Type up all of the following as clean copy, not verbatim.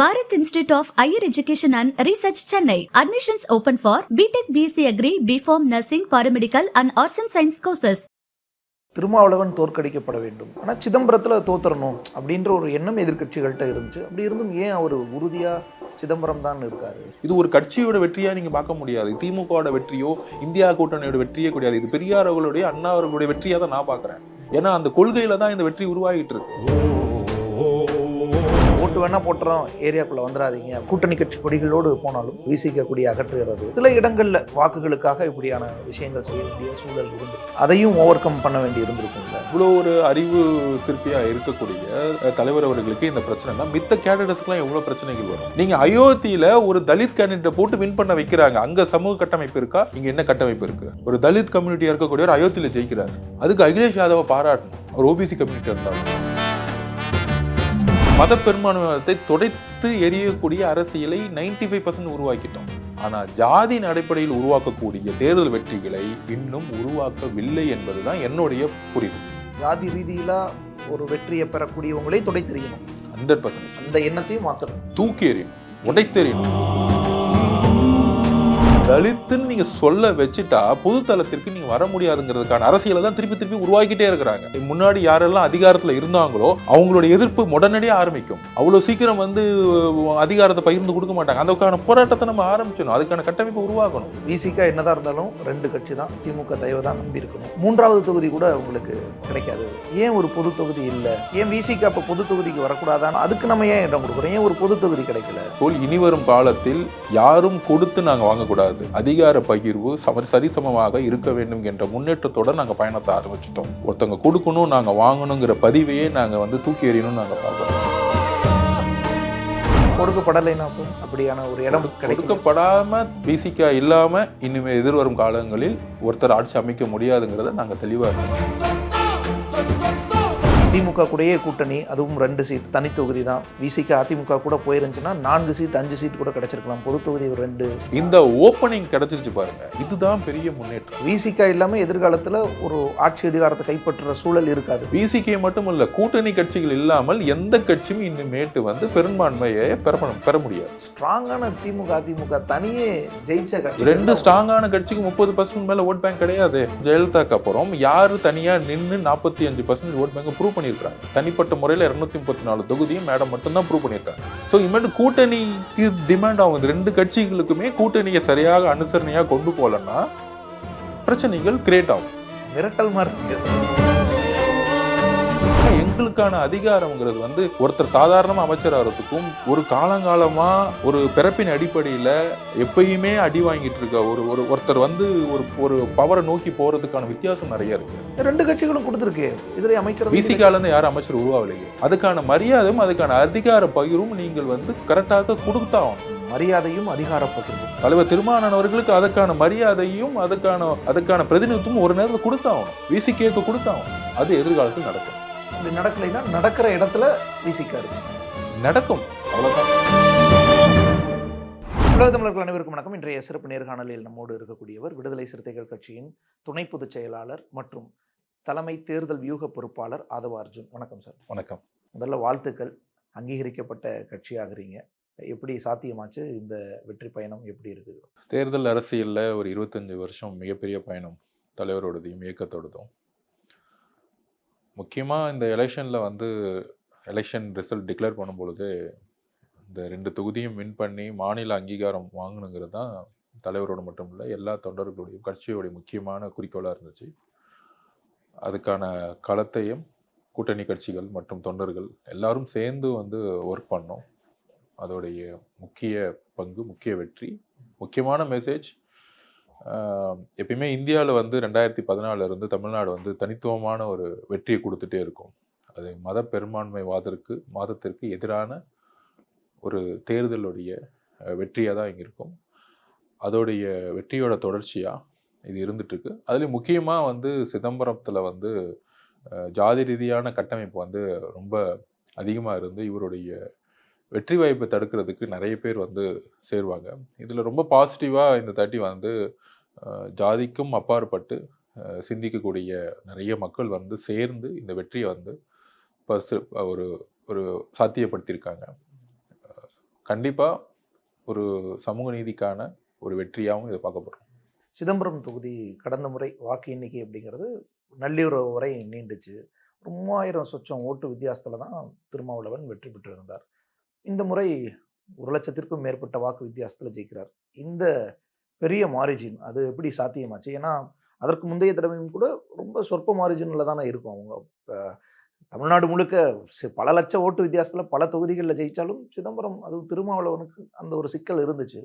Bharat Institute of Higher Education and Research, Chennai. Admissions open for BTech, BSc Agri, B.Pharm, Nursing, Paramedical and Arts and Science courses. Thirumavalavan தோற்கடிக்கப்பட வேண்டும், ஆனால் சிதம்பரத்தில் தோத்துறணும் அப்படின்ற ஒரு எண்ணம் எதிர்கட்சிகள்கிட்ட இருந்துச்சு. அப்படி இருந்தும் ஏன் அவர் உறுதியாக சிதம்பரம் தான் இருக்காரு? இது ஒரு கட்சியோட வெற்றியா நீங்க பார்க்க முடியாது. திமுகவோட வெற்றியோ இந்தியா கூட்டணியோட வெற்றியே கிடையாது. இது பெரியார் அவர்களுடைய, அண்ணா அவர்களுடைய வெற்றியா தான் நான் பார்க்குறேன். ஏன்னா அந்த கொள்கையில தான் இந்த வெற்றி உருவாகிட்டு இருக்கு. ஓட்டு வேணா போட்டுறோம், ஏரியாக்குள்ள வந்துடாதீங்க, கூட்டணி கட்சி கொடிகளோடு போனாலும் விசிக கொடி அகற்றுகிறது. சில இடங்கள்ல வாக்குகளுக்காக இப்படியான விஷயங்கள் செய்ய வேண்டிய சூழல் இருந்து அதையும் ஓவர் கம் பண்ண வேண்டி இருந்திருக்கும்ல. இவ்வளோ ஒரு அறிவு சிற்பியா இருக்கக்கூடிய தலைவர் அவர்களுக்கு இந்த பிரச்சனைனா மித்த கேண்டிடேட்ஸ்க்குலாம் எவ்வளவு பிரச்சனைகள் வரும். நீங்க அயோத்தியில ஒரு தலித் கேண்டிடேட் போட்டு வின் பண்ண வைக்கிறாங்க. அங்க சமூக கட்டமைப்பு இருக்கா? இங்க என்ன கட்டமைப்பு இருக்கு? ஒரு தலித் கம்யூனிட்டியா இருக்கக்கூடிய ஒரு அயோத்தியில ஜெயிக்கிறாரு. அதுக்கு அகிலேஷ் யாதவை பாராட்டணும். ஒரு ஓபிசி கம்யூனிட்டி இருந்தாலும் மத பெரும்பான்மைவாதத்தை தொடைத்து எரியக்கூடிய அரசியலை 95% உருவாக்கிட்டோம். ஆனா ஜாதியின் அடிப்படையில் உருவாக்கக்கூடிய தேர்தல் வெற்றிகளை இன்னும் உருவாக்கவில்லை என்பதுதான் என்னுடைய புரிதல். ஜாதி ரீதியில ஒரு வெற்றியை பெறக்கூடியவங்களே தொடைத்தெறியணும். 100% அந்த எண்ணத்தையும் மாத்தணும், தூக்கி எறியணும், உடைத்தெறியணும். தலித்துன்னு நீங்க சொல்ல வச்சுட்டா பொது தளத்திற்கு நீங்க வர முடியாதுங்கிறதுக்கான அரசியலை தான் திருப்பி திருப்பி உருவாக்கிட்டே இருக்கிறாங்க. முன்னாடி யாரெல்லாம் அதிகாரத்துல இருந்தாங்களோ அவங்களோட எதிர்ப்பு உடனடியே ஆரம்பிக்கும். அவ்வளவு சீக்கிரம் அதிகாரத்தை பகிர்ந்து கொடுக்க மாட்டாங்க. அதுக்கான போராட்டத்தை நம்ம ஆரம்பிச்சணும். அதுக்கான கட்டமைப்பு உருவாக்கணும். விசிக என்னதான் இருந்தாலும் 2 கட்சி தான், திமுக தயவு தான் நம்பி இருக்கணும். 3வது தொகுதி கூட உங்களுக்கு கிடைக்காது. ஏன் ஒரு பொது தொகுதி இல்லை? ஏன் விசிக அப்ப பொது தொகுதிக்கு வரக்கூடாதான்? அதுக்கு நம்ம ஏன் இடம் கொடுக்குறோம்? ஏன் ஒரு பொது தொகுதி கிடைக்கல? இனி வரும் காலத்தில் யாரும் கொடுத்து நாங்க வாங்கக்கூடாது. அதிகார பகிர்வு சரிசமமாக இருக்க வேண்டும் என்ற முன்னேற்றத்தோட நாங்க பயணத்தை ஆரம்பிச்சிட்டோம். ஒருத்தவங்க கொடுக்கணும், நாங்க வாங்கணுங்கிற பதிவையே நாங்க தூக்கி எறியணும் நாங்க பார்க்கிறோம். கொடுக்கப்படலைன்னா அப்படியான ஒரு இடம் கொடுக்கப்படாம விசிகா இல்லாம இனிமே எதிர்வரும் காலங்களில் ஒருத்தர் ஆட்சி அமைக்க முடியாதுங்கிறத நாங்க தெளிவா இருக்கோம். திமுக கூடயே கூட்டணி, அதுவும் 2 சீட் தனி தொகுதி தான். விசிக அதிமுக கூட போயிருந்துச்சுன்னா 4 சீட் 5 சீட் கூட கிடைச்சிருக்கலாம். பொது தொகுதி 2. இந்த ஓப்பனிங் கிடைச்சிருச்சு பாருங்க, இதுதான் பெரிய முன்னேற்றம். விசிக இல்லாம எதிர்காலத்துல ஒரு ஆட்சி அதிகாரத்தை கைப்பற்றுற சூழல் இருக்காது. விசிக மட்டும் இல்ல, கூட்டணி கட்சிகள் இல்லாமல் எந்த கட்சியும் இனிமேட்டு பெரும்பான்மையை பெற முடியாது. ஸ்ட்ராங்கான திமுக அதிமுக தனியே ஜெயிச்ச கட்சி. 2 ஸ்ட்ராங்கான கட்சிக்கு 30% மேல ஓட் பேங்க் கிடையாது. ஜெயலலிதாக்கு அப்புறம் யாரு தனியா நின்று 45% ஓட் பேங்க் ப்ரூவ் பண்ணிருக்காங்க. தனிப்பட்ட முறையில் 234 தொகுதியும் மேடம் மட்டும் தான் ப்ரூவ் பண்ணிருக்காங்க. ஸோ இனிமேல் கூட்டணிக்கு டிமாண்ட் ஆகும். 2 கட்சிகளுக்குமே கூட்டணியை சரியாக அனுசரணையாக கொண்டு போகலன்னா பிரச்சனைகள் கிரியேட் ஆகும். மிரட்டல் மாதிரி எங்களுக்கான அதிகாரம்ங்கிறது ஒருத்தர் சாதாரண அமைச்சராகிறதுக்கும் ஒரு காலங்காலமா ஒரு பிறப்பின் அடிப்படையில எப்பயுமே அடி வாங்கிட்டு இருக்க ஒருத்தர் ஒரு பவரை நோக்கி போறதுக்கான வித்தியாசம் நிறைய இருக்கு. 2 கட்சிகளும் கொடுத்துருக்கு. இதுல அமைச்சர் விசிகால இருந்து யாரும் அமைச்சர் உருவாகலையே. அதுக்கான மரியாதையும் அதுக்கான அதிகார பகிரும் நீங்கள் கரெக்டாக கொடுத்தாகணும். மரியாதையும் அதிகார பகிர்வு தலைவர் திருமாவளவன் அவர்களுக்கு அதுக்கான மரியாதையும் அதுக்கான பிரதிநிதித்துவம் ஒரு நேரத்தில் கொடுத்தாகணும். விசிகேக்கு கொடுத்தாகணும். அது எதிர்காலத்தில் நடக்கும். இது நடக்கலைன்னா நடக்கிற இடத்துல விசிக இருக்கு, நடக்கும். அவ்வளவுதான். உலக தமிழர்கள் அனைவருக்கும் வணக்கம். இன்றைய சிறப்பு நேர்காணலில் நம்மோடு இருக்கக்கூடியவர் விடுதலை சிறுத்தைகள் கட்சியின் துணை பொதுச் செயலாளர் மற்றும் தலைமை தேர்தல் வியூக பொறுப்பாளர் ஆதவ அர்ஜுன். வணக்கம் சார். வணக்கம். முதல்ல வாழ்த்துக்கள். அங்கீகரிக்கப்பட்ட கட்சியாகிறீங்க. எப்படி சாத்தியமாச்சு? இந்த வெற்றி பயணம் எப்படி இருக்குது? தேர்தல் அரசியல்ல ஒரு 25 வருஷம் மிகப்பெரிய பயணம் தலைவரோடதையும் இயக்கத்தோடதும். முக்கியமாக இந்த எலெக்ஷனில் எலெக்ஷன் ரிசல்ட் டிக்ளேர் பண்ணும்பொழுது இந்த 2 தொகுதியும் வின் பண்ணி மாநில அங்கீகாரம் வாங்கணுங்கிறது தான் தலைவரோட மட்டும் இல்லை எல்லா தொண்டர்களுடைய கட்சியோடைய முக்கியமான குறிக்கோளாக இருந்துச்சு. அதுக்கான களத்தையும் கூட்டணி கட்சிகள் மற்றும் தொண்டர்கள் எல்லாரும் சேர்ந்து ஒர்க் பண்ணோம். அதோடைய முக்கிய பங்கு, முக்கிய வெற்றி, முக்கியமான மெசேஜ். எப்பயுமே இந்தியாவில் 2014 இருந்து தமிழ்நாடு தனித்துவமான ஒரு வெற்றியை கொடுத்துட்டே இருக்கும். அது மத பெரும்பான்மை வாதத்திற்கு எதிரான ஒரு தேர்தலுடைய வெற்றியாக தான் இங்கே இருக்கும். அதோடைய வெற்றியோட தொடர்ச்சியாக இது இருந்துட்டுருக்கு. அதுலேயும் முக்கியமாக சிதம்பரத்தில் ஜாதி ரீதியான கட்டமைப்பு ரொம்ப அதிகமாக இருந்து இவருடைய வெற்றி வாய்ப்பை தடுக்கிறதுக்கு நிறைய பேர் சேருவாங்க. இதில் ரொம்ப பாசிட்டிவாக இந்த தாட்டி ஜாதிக்கும் அப்பாற்பட்டு சிந்திக்கக்கூடிய நிறைய மக்கள் சேர்ந்து இந்த வெற்றியை ஒரு ஒரு சாத்தியப்படுத்தியிருக்காங்க. கண்டிப்பாக ஒரு சமூக நீதிக்கான ஒரு வெற்றியாகவும் இதை பார்க்கப்படுறோம். சிதம்பரம் தொகுதி கடந்த முறை வாக்கு எண்ணிக்கை அப்படிங்கிறது நள்ளிரவு வரை நீண்டுச்சு. 3000 சொச்சம் ஓட்டு வித்தியாசத்தில் தான் திருமாவளவன் வெற்றி பெற்றிருந்தார். இந்த முறை 1,00,000க்கும் மேற்பட்ட வாக்கு வித்தியாசத்தில் ஜெயிக்கிறார். இந்த பெரிய மாரிஜின் அது எப்படி சாத்தியமாச்சு? ஏன்னா அதற்கு முந்தைய தடவையும் கூட ரொம்ப சொற்ப மாரிஜினில் தானே இருக்கும். அவங்க தமிழ்நாடு முழுக்க பல லட்ச ஓட்டு வித்தியாசத்தில் பல தொகுதிகளில் ஜெயித்தாலும் சிதம்பரம் அதுவும் திருமாவளவனுக்கு அந்த ஒரு சிக்கல் இருந்துச்சு.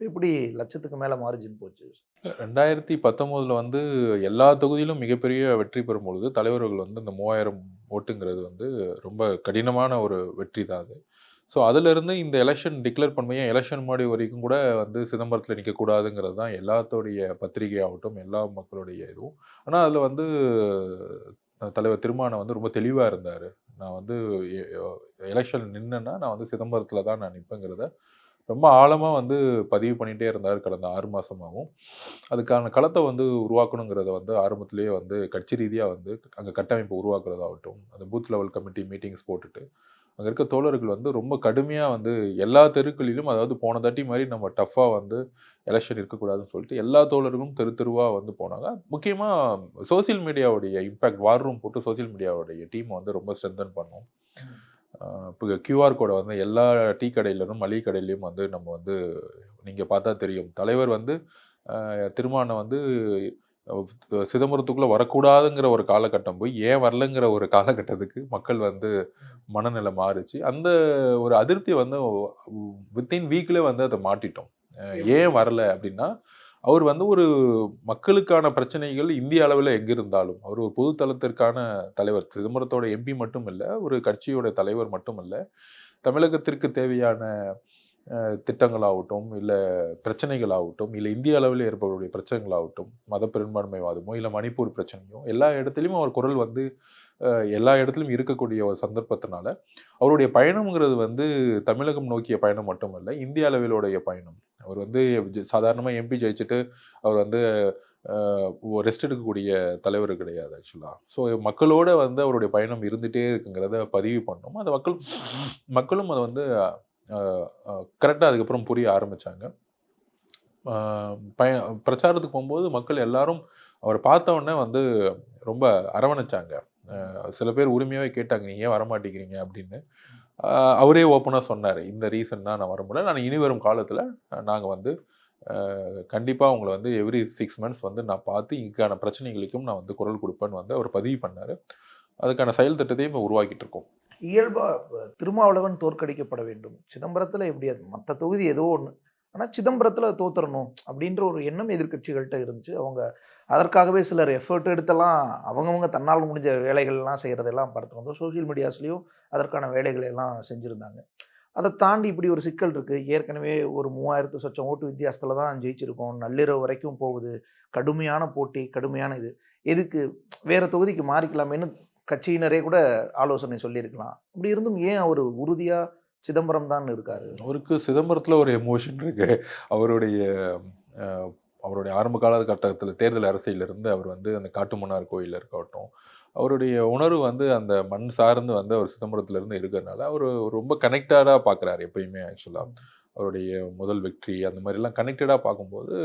இப்படி லட்சத்துக்கு மேலே மார்ஜின் போச்சு. 2019 வந்து எல்லா தொகுதியிலும் மிகப்பெரிய வெற்றி பெறும் பொழுது தலைவர்கள் வந்து இந்த 3000 ஓட்டுங்கிறது வந்து ரொம்ப கடினமான ஒரு வெற்றி தான் அது. ஸோ அதிலிருந்து இந்த எலெக்ஷன் டிக்ளேர் பண்ணுவேன், எலெக்ஷன் முன்னாடி வரைக்கும் கூட வந்து சிதம்பரத்தில் நிற்கக்கூடாதுங்கிறது தான் எல்லாத்தோடைய பத்திரிகை ஆகட்டும், எல்லா மக்களுடைய இதுவும். ஆனால் அதில் வந்து தலைவர் திருமாவளவன் வந்து ரொம்ப தெளிவாக இருந்தார். நான் வந்து எலெக்ஷன் நின்னேன்னா நான் வந்து சிதம்பரத்தில் தான் நான் நிற்பேங்கிறத ரொம்ப ஆழமாக வந்து பதிவு பண்ணிகிட்டே இருந்தார் கடந்த 6 மாதமாகவும். அதுக்கான களத்தை வந்து உருவாக்கணுங்கிறத வந்து ஆரம்பத்திலேயே வந்து கட்சி ரீதியாக வந்து அங்கே கட்டமைப்பு உருவாக்குறதாகட்டும், அந்த பூத் லெவல் கமிட்டி மீட்டிங்ஸ் போட்டுட்டு அங்கே இருக்க தோழர்கள் வந்து ரொம்ப கடுமையாக வந்து எல்லா தெருக்களிலும், அதாவது போன தாட்டி மாதிரி நம்ம டஃப்பாக வந்து எலெக்ஷன் இருக்கக்கூடாதுன்னு சொல்லிட்டு எல்லா தோழர்களும் தெரு தெருவாக வந்து போனாங்க. முக்கியமாக சோசியல் மீடியாவுடைய இம்பேக்ட், வார் ரூம் போட்டு சோசியல் மீடியாவுடைய டீமை வந்து ரொம்ப ஸ்ட்ரென்தன் பண்ணோம். இப்போ கியூஆர் கோடை வந்து எல்லா டீ கடையிலும் மளிகை கடையிலையும் வந்து நம்ம வந்து நீங்கள் பார்த்தா தெரியும். தலைவர் வந்து திருமாவளவன் வந்து சிதம்பரத்துக்குள்ளே வரக்கூடாதுங்கிற ஒரு காலகட்டம் போய் ஏன் வரலங்கிற ஒரு காலகட்டத்துக்கு மக்கள் வந்து மனநிலை மாறுச்சு. அந்த ஒரு அதிருப்தியை வந்து வித்தின் வீக்லேயே வந்து அதை மாட்டிட்டோம். ஏன் வரல அப்படின்னா, அவர் வந்து ஒரு மக்களுக்கான பிரச்சனைகள் இந்திய அளவில் எங்கே இருந்தாலும் அவர் ஒரு பொது தளத்திற்கான தலைவர். சிதம்பரத்தோட எம்பி மட்டும் இல்லை, ஒரு கட்சியோட தலைவர் மட்டும் இல்லை, தமிழகத்திற்கு தேவையான திட்டங்களாகட்டும், இல்லை பிரச்சனைகளாகட்டும், இல்லை இந்திய அளவில் ஏற்படக்கூடிய பிரச்சனைகளாகட்டும், மத பெரும்பான்மைவாதமோ இல்லை மணிப்பூர் பிரச்சனையோ எல்லா இடத்துலையும் அவர் குரல் வந்து எல்லா இடத்துலையும் இருக்கக்கூடிய ஒரு சந்தர்ப்பத்தினால அவருடைய பயணம்ங்கிறது வந்து தமிழகம் நோக்கிய பயணம் மட்டுமல்ல, இந்திய அளவிலுடைய பயணம். அவர் வந்து சாதாரணமாக எம்பி ஜெயிச்சுட்டு அவர் வந்து ரெஸ்ட் எடுக்கக்கூடிய தலைவர் கிடையாது ஆக்சுவலாக. ஸோ மக்களோட வந்து அவருடைய பயணம் இருந்துகிட்டே இருக்குங்கிறத பதிவு பண்ணோம். அந்த மக்களும் அதை வந்து கரெக்டாக அதுக்கப்புறம் புரிய ஆரம்பித்தாங்க. பிரச்சாரத்துக்கு போகும்போது மக்கள் எல்லாரும் அவரை பார்த்த உடனே வந்து ரொம்ப அரவணைச்சாங்க. சில பேர் உரிமையாகவே கேட்டாங்க, நீ ஏன் வரமாட்டேங்கிறீங்க அப்படின்னு. அவரே ஓப்பனாக சொன்னார், இந்த ரீசன் தான் நான் வர முடியல, நான் இனி வரும் காலத்தில் நாங்கள் வந்து கண்டிப்பாக உங்களை வந்து எவ்ரி 6 months வந்து நான் பார்த்து இங்கான பிரச்சனைகளுக்கும் நான் வந்து குரல் கொடுப்பேன்னு வந்து அவர் பதிவு பண்ணார். அதுக்கான செயல் திட்டத்தையும் இப்போ உருவாக்கிட்டு இருக்கோம். இயல்பாக திருமாவளவன் தோற்கடிக்கப்பட வேண்டும், சிதம்பரத்தில் எப்படியாது மற்ற தொகுதி ஏதோ ஒன்று, ஆனால் சிதம்பரத்தில் தோத்துறணும் அப்படின்ற ஒரு எண்ணம் எதிர்கட்சிகள்கிட்ட இருந்துச்சு. அவங்க அதற்காகவே சிலர் எஃபர்ட் எடுத்தெல்லாம் அவங்கவுங்க தன்னால் முடிஞ்ச வேலைகள்லாம் செய்கிறதெல்லாம் பார்த்து வந்தோம். சோசியல் மீடியாஸ்லேயும் அதற்கான வேலைகளை எல்லாம் செஞ்சுருந்தாங்க. அதை தாண்டி இப்படி ஒரு சிக்கல் இருக்குது. ஏற்கனவே ஒரு 3000 சொச்சம் ஓட்டு வித்தியாசத்தில் தான் ஜெயிச்சிருக்கோம், நள்ளிரவு வரைக்கும் போகுது, கடுமையான போட்டி, கடுமையான இது, எதுக்கு வேறு தொகுதிக்கு மாறிக்கலாமேன்னு கட்சியினரே கூட ஆலோசனை சொல்லியிருக்கலாம். அப்படி இருந்தும் ஏன் அவர் உறுதியாக சிதம்பரம் தான் இருக்காரு? அவருக்கு சிதம்பரத்தில் ஒரு எமோஷன் இருக்கு. அவருடைய ஆரம்ப காலகட்டத்தில் தேர்தல் அரசியலிருந்து அவர் வந்து அந்த காட்டுமன்னார் கோயிலில் இருக்கட்டும், அவருடைய உணர்வு வந்து அந்த மண் சார்ந்து வந்து அவர் சிதம்பரத்துலேருந்து இருக்கிறதுனால அவர் ரொம்ப கனெக்டடாக பார்க்குறாரு எப்பயுமே. ஆக்சுவலாக அவருடைய முதல் வெற்றி அந்த மாதிரிலாம் கனெக்டடாக பார்க்கும்போது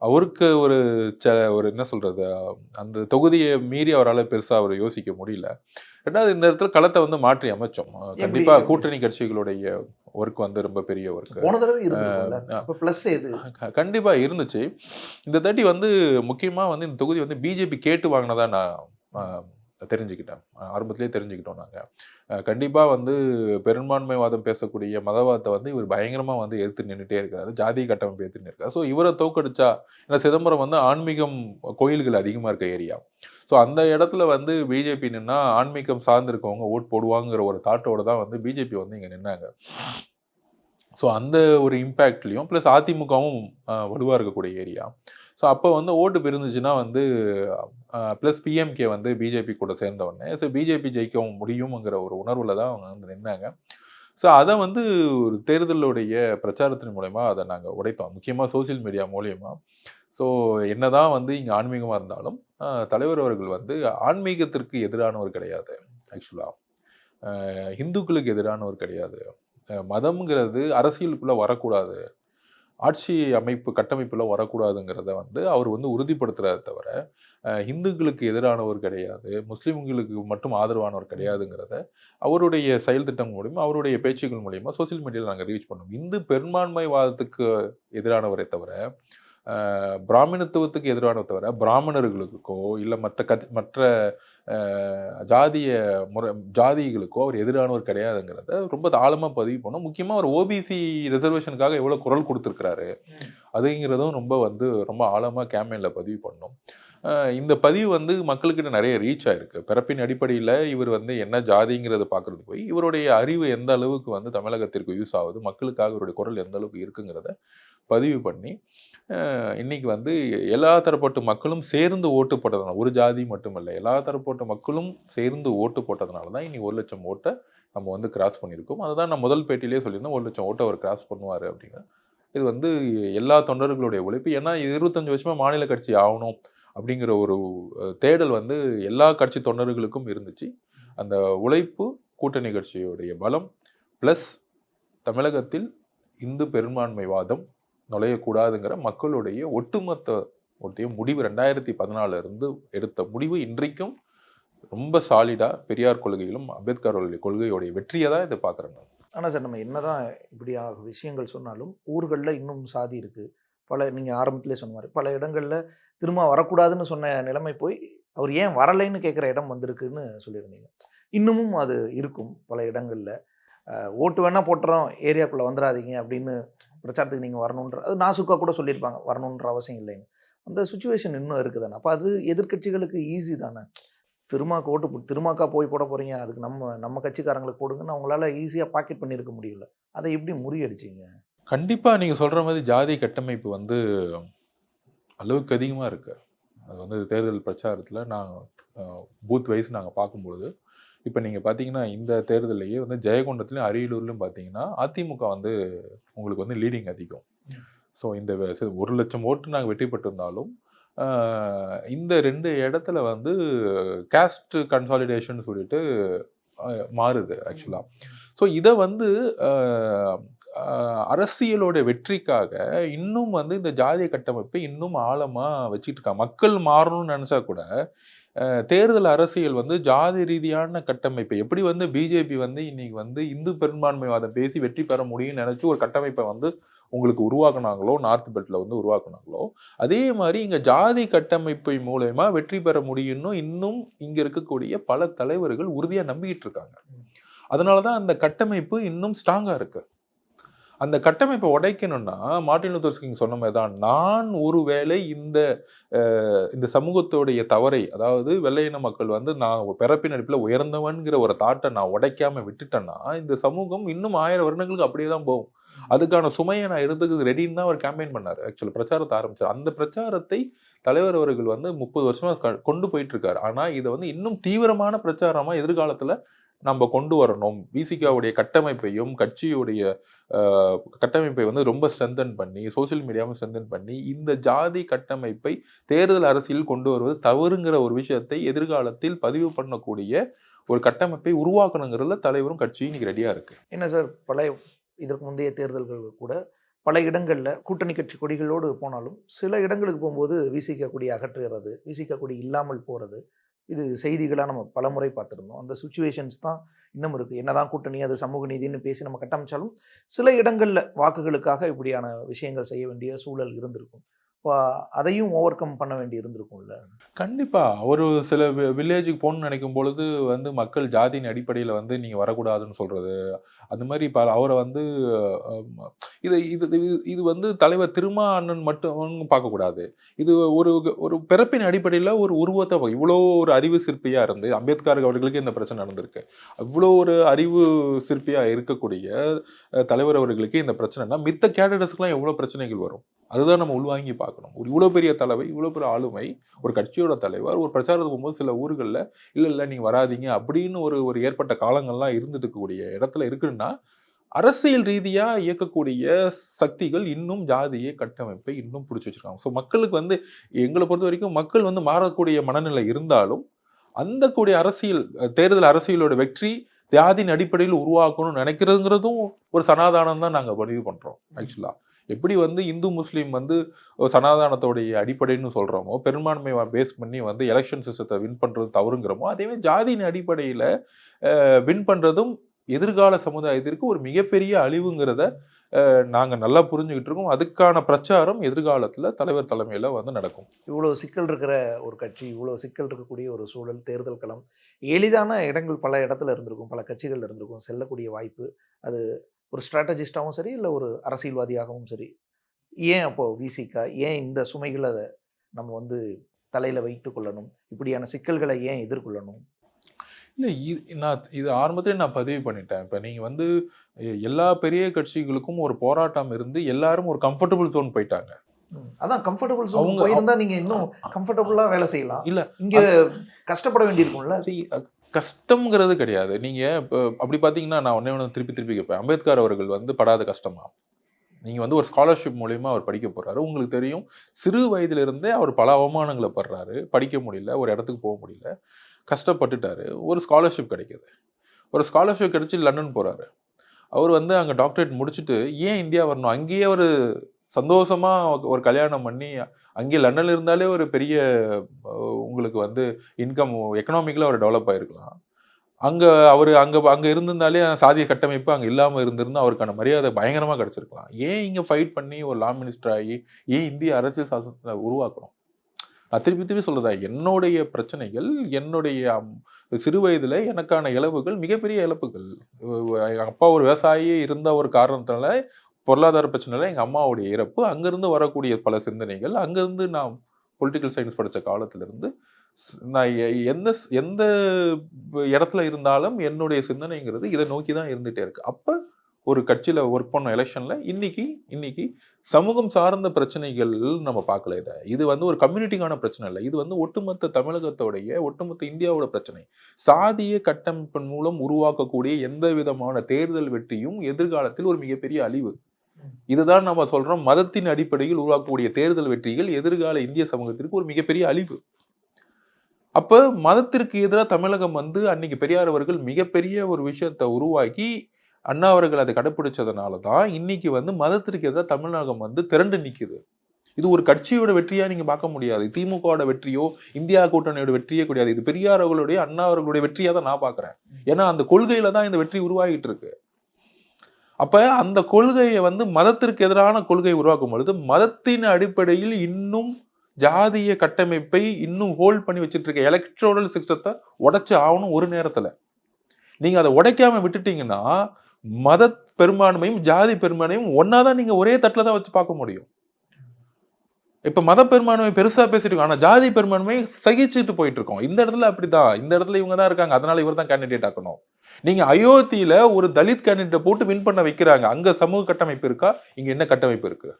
அவருக்கு ஒரு என்ன சொல்கிறது, அந்த தொகுதியை மீறி அவரால் பெருசாக அவர் யோசிக்க முடியல. ரெண்டாவது இந்த இடத்துல களத்தை வந்து மாற்றி அமைச்சோம். கண்டிப்பாக கூட்டணி கட்சிகளுடைய ஒர்க் வந்து ரொம்ப பெரிய ஒர்க். கண்டிப்பாக இருந்துச்சு. இந்த தாட்டி வந்து முக்கியமாக வந்து இந்த தொகுதி வந்து பிஜேபி கேட்டு வாங்கினதா நான் தெரிஞ்சுக்கிட்டேன். ஆரம்பத்திலே தெரிஞ்சுக்கிட்டோம் நாங்கள். கண்டிப்பாக வந்து பெரும்பான்மைவாதம் பேசக்கூடிய மதவாதத்தை வந்து இவர் பயங்கரமாக வந்து எதிர்த்து நின்றுட்டே இருக்காரு, ஜாதி கட்டமைப்பு எதிர்த்து நிற்கிறார். ஸோ இவரை தோக்கடிச்சா, ஏன்னா சிதம்பரம் வந்து ஆன்மீகம் கோயில்கள் அதிகமாக இருக்க ஏரியா. ஸோ அந்த இடத்துல வந்து பிஜேபி நின்னா ஆன்மீகம் சார்ந்திருக்கவங்க ஓட் போடுவாங்கிற ஒரு தாட்டோட தான் வந்து பிஜேபி வந்து இங்கே நின்னாங்க. ஸோ அந்த ஒரு இம்பேக்ட்லேயும் ப்ளஸ் அதிமுகவும் வலுவாக இருக்கக்கூடிய ஏரியா. ஸோ அப்போ வந்து ஓட்டு பிரிந்துச்சுன்னா வந்து ப்ளஸ் பிஎம்கே வந்து பிஜேபி கூட சேர்ந்தவொடனே ஸோ பிஜேபி ஜெயிக்க முடியுங்கிற ஒரு உணர்வில் தான் அவங்க வந்து நின்னாங்க. ஸோ அதை வந்து ஒரு தேர்தலுடைய பிரச்சாரத்தின் மூலயமா அதை நாங்கள் உடைத்தோம், முக்கியமாக சோசியல் மீடியா மூலயமா. ஸோ என்னதான் வந்து இங்கே ஆன்மீகமாக இருந்தாலும் தலைவர் அவர்கள் வந்து ஆன்மீகத்திற்கு எதிரானவர் கிடையாது, ஆக்சுவலாக இந்துக்களுக்கு எதிரானவர் கிடையாது, மதம்ங்கிறது அரசியலுக்குள்ள வரக்கூடாது, ஆட்சி அமைப்பு கட்டமைப்புல வரக்கூடாதுங்கிறத வந்து அவர் வந்து உறுதிப்படுத்துறாரு தவிர, இந்துக்களுக்கு எதிரானவர் கிடையாது, முஸ்லிம்களுக்கு மட்டும் ஆதரவானவர் கிடையாதுங்கிறத அவருடைய செயல் திட்டம் மூலியமா, அவருடைய பேச்சுக்கள் மூலியமா சோசியல் மீடியால நாங்க ரீச் பண்ணோம். இந்து பெரும்பான்மைவாதத்துக்கு எதிரானவரே தவிர, பிராமணத்துவத்துக்கு எதிரானவர் தவிர, பிராமணர்களுக்கோ இல்ல மற்ற ஜாதிய ஜாதிகளுக்கோ அவர் எதிரானவர் கிடையாதுங்கிறத ரொம்ப ஆழமா பதிவு பண்ணோம். முக்கியமா அவர் ஓபிசி ரிசர்வேஷனுக்காக எவ்வளவு குரல் கொடுத்திருக்கிறாரு அதுங்கிறதும் ரொம்ப ஆழமா கேம்பெயின்ல பதிவு பண்ணோம். இந்த பதிவு வந்து மக்களுக்கிட்ட நிறைய ரீச் ஆயிருக்கு. பிறப்பின் அடிப்படையில் இவர் வந்து என்ன ஜாதிங்கிறத பார்க்கறது போய் இவருடைய அறிவு எந்த அளவுக்கு வந்து தமிழகத்திற்கு யூஸ் ஆகுது, மக்களுக்காக இவருடைய குரல் எந்த அளவுக்கு இருக்குங்கிறத பதிவு பண்ணி இன்னைக்கு வந்து எல்லா தரப்பட்ட மக்களும் சேர்ந்து ஓட்டு போட்டதுனால, ஒரு ஜாதி மட்டுமல்ல, எல்லா தரப்பட்ட மக்களும் சேர்ந்து ஓட்டு போட்டதுனால தான் இன்னைக்கு 1 லட்சம் ஓட்டை நம்ம வந்து கிராஸ் பண்ணியிருக்கோம். அதுதான் நான் முதல் பேட்டிலேயே சொல்லியிருந்தேன், 1 லட்சம் ஓட்டை அவர் கிராஸ் பண்ணுவார் அப்படின்னு. இது வந்து எல்லா தொண்டர்களுடைய உழைப்பு. ஏன்னா 25 வருஷமா மாநில கட்சி ஆகணும் அப்படிங்கிற ஒரு தேடல் வந்து எல்லா கட்சி தொண்டர்களுக்கும் இருந்துச்சு. அந்த உழைப்பு, கூட்டணி கட்சியுடைய பலம் பிளஸ் தமிழகத்தில் இந்து பெரும்பான்மைவாதம் நுழையக்கூடாதுங்கிற மக்களுடைய ஒட்டுமொத்த முடிவு 2014 இருந்து எடுத்த முடிவு இன்றைக்கும் ரொம்ப சாலிடா பெரியார் கொள்கையிலும் அம்பேத்கர் கொள்கையோடைய வெற்றியை தான் இதை பார்க்குறேன். ஆனால் சார், நம்ம என்னதான் இப்படியாக விஷயங்கள் சொன்னாலும் ஊர்களில் இன்னும் சாதி இருக்குது. நீங்கள் ஆரம்பத்திலே சொன்ன மாதிரி பல இடங்களில் திரும்ப வரக்கூடாதுன்னு சொன்ன நிலைமை போய் அவர் ஏன் வரலைன்னு கேட்குற இடம் வந்திருக்குன்னு சொல்லியிருந்தீங்க. இன்னமும் அது இருக்கும் பல இடங்களில். ஓட்டு வேணால் போட்டுறோம், ஏரியாக்குள்ளே வந்துடாதீங்க அப்படின்னு பிரச்சாரத்துக்கு நீங்கள் வரணுன்ற, அது நாசுக்கா கூட சொல்லியிருப்பாங்க, வரணுன்ற அவசியம் இல்லைன்னு. அந்த சுச்சுவேஷன் இன்னும் இருக்குதானே. அப்போ அது எதிர்கட்சிகளுக்கு ஈஸி தானே. திருமாக்கா போய் போட போகிறீங்க, அதுக்கு நம்ம கட்சிக்காரங்களுக்கு போடுங்கன்னு அவங்களால ஈஸியாக பாக்கெட் பண்ணியிருக்க முடியல. அதை எப்படி முறியடிச்சிங்க? கண்டிப்பாக நீங்கள் சொல்கிற மாதிரி ஜாதி கட்டமைப்பு வந்து அளவுக்கு அதிகமாக இருக்குது. அது வந்து தேர்தல் பிரச்சாரத்தில் நாங்கள் பூத் வைஸ் நாங்கள் பார்க்கும்பொழுது, இப்போ நீங்கள் பார்த்தீங்கன்னா இந்த தேர்தலையே வந்து ஜெயங்கொண்டத்துலையும் அரியலூர்லையும் பார்த்தீங்கன்னா அதிமுக வந்து உங்களுக்கு வந்து லீடிங் அதிகம். ஸோ இந்த 1 லட்சம் ஓட்டு நாங்கள் வெற்றி பெற்றிருந்தாலும் இந்த 2 இடத்துல வந்து காஸ்ட் கன்சாலிடேஷன் சொல்லிட்டு மாறுது ஆக்சுவலாக. ஸோ இதை வந்து அரசியலோட வெற்றிக்காக இன்னும் வந்து இந்த ஜாதிய கட்டமைப்பை இன்னும் ஆழமா வச்சுட்டு இருக்காங்க. மக்கள் மாறணும்னு நினைச்சா கூட தேர்தல் அரசியல் வந்து ஜாதி ரீதியான கட்டமைப்பை எப்படி வந்து பிஜேபி வந்து இன்னைக்கு வந்து இந்து பெரும்பான்மைவாதம் பேசி வெற்றி பெற முடியும்னு நினைச்சு ஒரு கட்டமைப்பை வந்து உங்களுக்கு உருவாக்குனாங்களோ, நார்த் பெல்ட்ல வந்து உருவாக்குனாங்களோ, அதே மாதிரி இங்க ஜாதி கட்டமைப்பை மூலமா வெற்றி பெற முடியும்னு இன்னும் இங்க இருக்கக்கூடிய பல தலைவர்கள் உறுதியா நம்பிக்கிட்டு இருக்காங்க. அதனாலதான் அந்த கட்டமைப்பு இன்னும் ஸ்ட்ராங்கா இருக்கு. அந்த கட்டமைப்பை உடைக்கணும்னா மார்ட்டின் லூதர் கிங் சொன்ன மாதிரி தான், நான் ஒருவேளை இந்த சமூகத்தோடைய தவறை, அதாவது வெள்ளையின மக்கள் வந்து நான் பிறப்பின் அடிப்பில் உயர்ந்தவன்கிற ஒரு தாட்டை நான் உடைக்காம விட்டுட்டேன்னா இந்த சமூகம் இன்னும் 1000 வருடங்களுக்கு அப்படியே தான் போகும். அதுக்கான சுமையை நான் எடுத்துக்கு ரெடின்னு தான் அவர் கேம்பெயின் பண்ணாரு. ஆக்சுவலி பிரச்சாரத்தை ஆரம்பிச்சார். அந்த பிரச்சாரத்தை தலைவர் அவர்கள் வந்து 30 வருஷமா கொண்டு போயிட்டு இருக்காரு. ஆனா இதை வந்து இன்னும் தீவிரமான பிரச்சாரமா எதிர்காலத்துல நம்ம கொண்டு வரணும். விசிகாவுடைய கட்டமைப்பையும் கட்சியுடைய கட்டமைப்பை வந்து ரொம்ப ஸ்ட்ரென்தன் பண்ணி, சோசியல் மீடியாவும் ஸ்ட்ரென்தன் பண்ணி இந்த ஜாதி கட்டமைப்பை தேர்தல் அரசியல் கொண்டு வருவது தவறுங்கிற ஒரு விஷயத்தை எதிர்காலத்தில் பதிவு பண்ணக்கூடிய ஒரு கட்டமைப்பை உருவாக்கணுங்கிறதுல தலைவரும் கட்சியும் இன்னைக்கு ரெடியா இருக்கு. என்ன சார், இதற்கு முந்தைய தேர்தல்கள் கூட பல இடங்களில் கூட்டணி கட்சி கொடிகளோடு போனாலும் சில இடங்களுக்கு போகும்போது விசிக கொடி அகற்றுகிறது, விசிக கொடி இல்லாமல் போகிறது, இது செய்திகளாக நம்ம பலமுறை பார்த்துருந்தோம். அந்த சுச்சுவேஷன்ஸ் தான் இன்னும் இருக்குது. என்னதான் கூட்டணி, அது சமூக நீதினு பேசி நம்ம கட்டமைச்சாலும் சில இடங்களில் வாக்குகளுக்காக இப்படியான விஷயங்கள் செய்ய வேண்டிய சூழல் இருந்திருக்கும். இப்போ அதையும் ஓவர் கம் பண்ண வேண்டி இருந்திருக்கும்ல. கண்டிப்பாக ஒரு சில வில்லேஜுக்கு போகணும்னு நினைக்கும் பொழுது வந்து மக்கள் ஜாதியின் அடிப்படையில் வந்து நீங்கள் வரக்கூடாதுன்னு சொல்கிறது, அது மாதிரி அவரை வந்து இது வந்து தலைவர் திருமாவளவன் மட்டும் பார்க்கக்கூடாது. இது ஒரு பிறப்பின் அடிப்படையில் ஒரு உருவத்தை, இவ்வளோ ஒரு அறிவு சிற்பியாக இருந்து அம்பேத்கர் அவர்களுக்கு இந்த பிரச்சனை நடந்திருக்கு, இவ்வளோ ஒரு அறிவு சிற்பியாக இருக்கக்கூடிய தலைவர் அவர்களுக்கு இந்த பிரச்சனைனா மித்த கேடடர்ஸ்க்குலாம் எவ்வளோ பிரச்சனைகள் வரும், அதுதான் நம்ம உள்வாங்கி பார்க்கணும். ஒரு இவ்வளோ பெரிய தலைவை, இவ்வளோ பெரிய ஆளுமை, ஒரு கட்சியோட தலைவர் ஒரு பிரச்சாரத்துக்கு போகும்போது சில ஊர்களில் இல்லை நீங்கள் வராதிங்க அப்படின்னு ஒரு ஏற்பட்ட காலங்கள்லாம் இருந்துட்டுக்கூடிய இடத்துல இருக்குன்னா அரசியல் ரீதியாக இயக்கக்கூடிய சக்திகள் இன்னும் ஜாதிய கட்டமைப்பை இன்னும் பிடிச்சி வச்சிருக்காங்க. ஸோ மக்களுக்கு வந்து எங்களை பொறுத்த வரைக்கும் மக்கள் வந்து மாறக்கூடிய மனநிலை இருந்தாலும் அந்த கூடிய அரசியல் தேர்தல் அரசியலோட வெற்றி ஜாதியின் அடிப்படையில் உருவாக்கணும்னு நினைக்கிறதுங்கிறதும் ஒரு சனாதானம் தான் நாங்கள் பதிவு பண்றோம். ஆக்சுவலா எப்படி வந்து இந்து முஸ்லீம் வந்து சனாதானத்தோடைய அடிப்படைன்னு சொல்றோமோ, பெரும்பான்மை பேஸ் பண்ணி வந்து எலெக்ஷன் சிஸ்டத்தை வின் பண்றது தவறுங்கிறோமோ, அதேமாதிரி ஜாதியின் அடிப்படையில வின் பண்றதும் எதிர்கால சமுதாயத்திற்கு ஒரு மிகப்பெரிய அழிவுங்கிறத நாங்க நல்லா புரிஞ்சுக்கிட்டு இருக்கோம். அதுக்கான பிரச்சாரம் எதிர்காலத்துல தலைவர் தலைமையில வந்து நடக்கும். இவ்வளவு சிக்கல் இருக்கிற ஒரு கட்சி, இவ்வளவு சிக்கல் இருக்கக்கூடிய ஒரு சூழல், தேர்தல் களம், எளிதான இடங்கள் பல இடத்துல இருந்திருக்கும், பல கட்சிகள் இருந்திருக்கும், செல்லக்கூடிய வாய்ப்பு, அது ஒரு ஸ்ட்ராட்டஜிஸ்டாகவும் சரி, இல்லை ஒரு அரசியல்வாதியாகவும் சரி, ஏன் அப்போ விசிகா ஏன் இந்த சுமைகளை நம்ம வந்து தலையில வைத்து கொள்ளணும், இப்படியான சிக்கல்களை ஏன் எதிர்கொள்ளணும்? இல்லை, நான் இது ஆரம்பத்திலே நான் பதிவு பண்ணிட்டேன். இப்போ நீங்கள் வந்து எல்லா பெரிய கட்சிகளுக்கும் ஒரு போராட்டம் இருந்து எல்லாரும் ஒரு கம்ஃபர்டபுள் ஜோன் போயிட்டாங்க. அதான் கம்ஃபர்டபுள் ஜோன் போயிருந்தா நீங்க இன்னும் கம்ஃபர்டபுளா வேலை செய்யலாம். இல்ல இங்க கஷ்டப்பட வேண்டியிருக்கும்ல. கஷ்டம்ங்கிறது கிடையாது. நீங்க இப்போ அப்படி பார்த்தீங்கன்னா, நான் ஒண்ணே திருப்பி திருப்பி கேட்பேன். அம்பேத்கர் அவர்கள் வந்து படாத கஷ்டமா? நீங்க வந்து ஒரு ஸ்காலர்ஷிப் மூலியமா அவர் படிக்க போறாரு. உங்களுக்கு தெரியும், சிறு வயதுல இருந்தே அவர் பல அவமானங்களை படுறாரு. படிக்க முடியல, ஒரு இடத்துக்கு போக முடியல, கஷ்டப்பட்டுட்டாரு. ஒரு ஸ்காலர்ஷிப் கிடைக்குது. ஒரு ஸ்காலர்ஷிப் கிடைச்சி லண்டன் போறாரு. அவர் வந்து அங்கே டாக்டரேட் முடிச்சுட்டு ஏன் இந்தியா வரணும்? அங்கேயே ஒரு சந்தோஷமா ஒரு கல்யாணம் பண்ணி அங்கே லண்டன்ல இருந்தாலே ஒரு பெரிய உங்களுக்கு வந்து இன்கம் எக்கனாமிக்கலாக அவர் டெவலப் ஆகிருக்கலாம். அவர் அங்கே இருந்திருந்தாலே சாதிய கட்டமைப்பு அங்கே இல்லாமல் இருந்திருந்தா அவருக்கான மரியாதை பயங்கரமாக கிடைச்சிருக்கலாம். ஏன் இங்கே ஃபைட் பண்ணி ஒரு லா மினிஸ்டர் ஆகி ஏன் இந்திய அரசியல் சாசனத்தை உருவாக்கணும்? நான் திருப்பி திருப்பி சொல்றதா, என்னுடைய பிரச்சனைகள், என்னுடைய சிறு வயதுல எனக்கான இழப்புகள் மிகப்பெரிய இழப்புகள். எங்கள் அப்பா ஒரு விவசாயி இருந்த ஒரு காரணத்தினால பொருளாதார பிரச்சனைல எங்கள் அம்மாவுடைய இறப்பு, அங்கிருந்து வரக்கூடிய பல சிந்தனைகள், அங்கிருந்து நான் பொலிட்டிக்கல் சயின்ஸ் படித்த காலத்திலிருந்து நான் எந்த எந்த இடத்துல இருந்தாலும் என்னுடைய சிந்தனைங்கிறது இதை நோக்கி தான் இருந்துகிட்டே இருக்கு. அப்போ ஒரு கட்சியில் ஒர்க் பண்ண எலெக்ஷன்ல இன்னைக்கு சமூகம் சார்ந்த பிரச்சனைகள் நம்ம பார்க்கல. இது வந்து ஒரு கம்யூனிட்டிக்கான பிரச்சனை இல்லை. இது வந்து ஒட்டுமொத்த தமிழகத்தோடைய, ஒட்டுமொத்த இந்தியாவோட பிரச்சனை. சாதிய கட்டமைப்பின் மூலம் உருவாக்கக்கூடிய எந்த விதமான தேர்தல் வெற்றியும் எதிர்காலத்தில் ஒரு மிகப்பெரிய அழிவு. இதுதான் நம்ம சொல்றோம், மதத்தின் அடிப்படையில் உருவாக்கக்கூடிய தேர்தல் வெற்றிகள் எதிர்கால இந்திய சமூகத்திற்கு ஒரு மிகப்பெரிய அழிவு. அப்ப மதத்திற்கு எதிராக தமிழகம் வந்து அன்னைக்கு பெரியார் அவர்கள் மிகப்பெரிய ஒரு விஷயத்தை உருவாக்கி அண்ணா அவர்கள் அதை கடைப்பிடிச்சதுனாலதான் இன்னைக்கு வந்து மதத்திற்கு எதிராக தமிழகம் வந்து திரண்டு நிக்குது. இது ஒரு கட்சியோட வெற்றியா நீங்க பார்க்க முடியாது. திமுகவோட வெற்றியோ இந்தியா கூட்டணியோட வெற்றியே கிடையாது. இது பெரியார் அவர்களுடைய, அண்ணா அவர்களுடைய வெற்றியா தான் நான் பாக்குறேன். ஏன்னா அந்த கொள்கையில தான் இந்த வெற்றி உருவாகிட்டு இருக்கு. அப்ப அந்த கொள்கையை வந்து மதத்திற்கு எதிரான கொள்கை உருவாக்கும் பொழுது மதத்தின் அடிப்படையில் இன்னும் ஜாதிய கட்டமைப்பை இன்னும் ஹோல்ட் பண்ணி வச்சுட்டு இருக்க எலக்ட்ரோரல் சிஸ்டத்தை உடைச்சு ஆகணும். ஒரு நேரத்துல நீங்க அதை உடைக்காம விட்டுட்டீங்கன்னா மத பெரும்பான்மையும் ஜாதி பெரும்பான்மையும் ஒன்னாதான் நீங்க ஒரே தட்டுல தான் வச்சு பார்க்க முடியும். இப்ப மத பெரும்பான்மை பெருசா பேசிட்டு இருக்கோம், ஆனா ஜாதி பெரும்பான்மை சகிச்சுட்டு போயிட்டு இருக்கோம். இந்த இடத்துல அப்படிதான், இந்த இடத்துல இவங்க தான் இருக்காங்க, அதனால இவர் தான் கேண்டிடேட் ஆக்கணும். நீங்க அயோத்தியில ஒரு தலித் கேண்டிடேட் போட்டு வின் பண்ண வைக்கிறாங்க. அங்க சமூக கட்டமைப்பு இருக்கா? இங்க என்ன கட்டமைப்பு இருக்கு?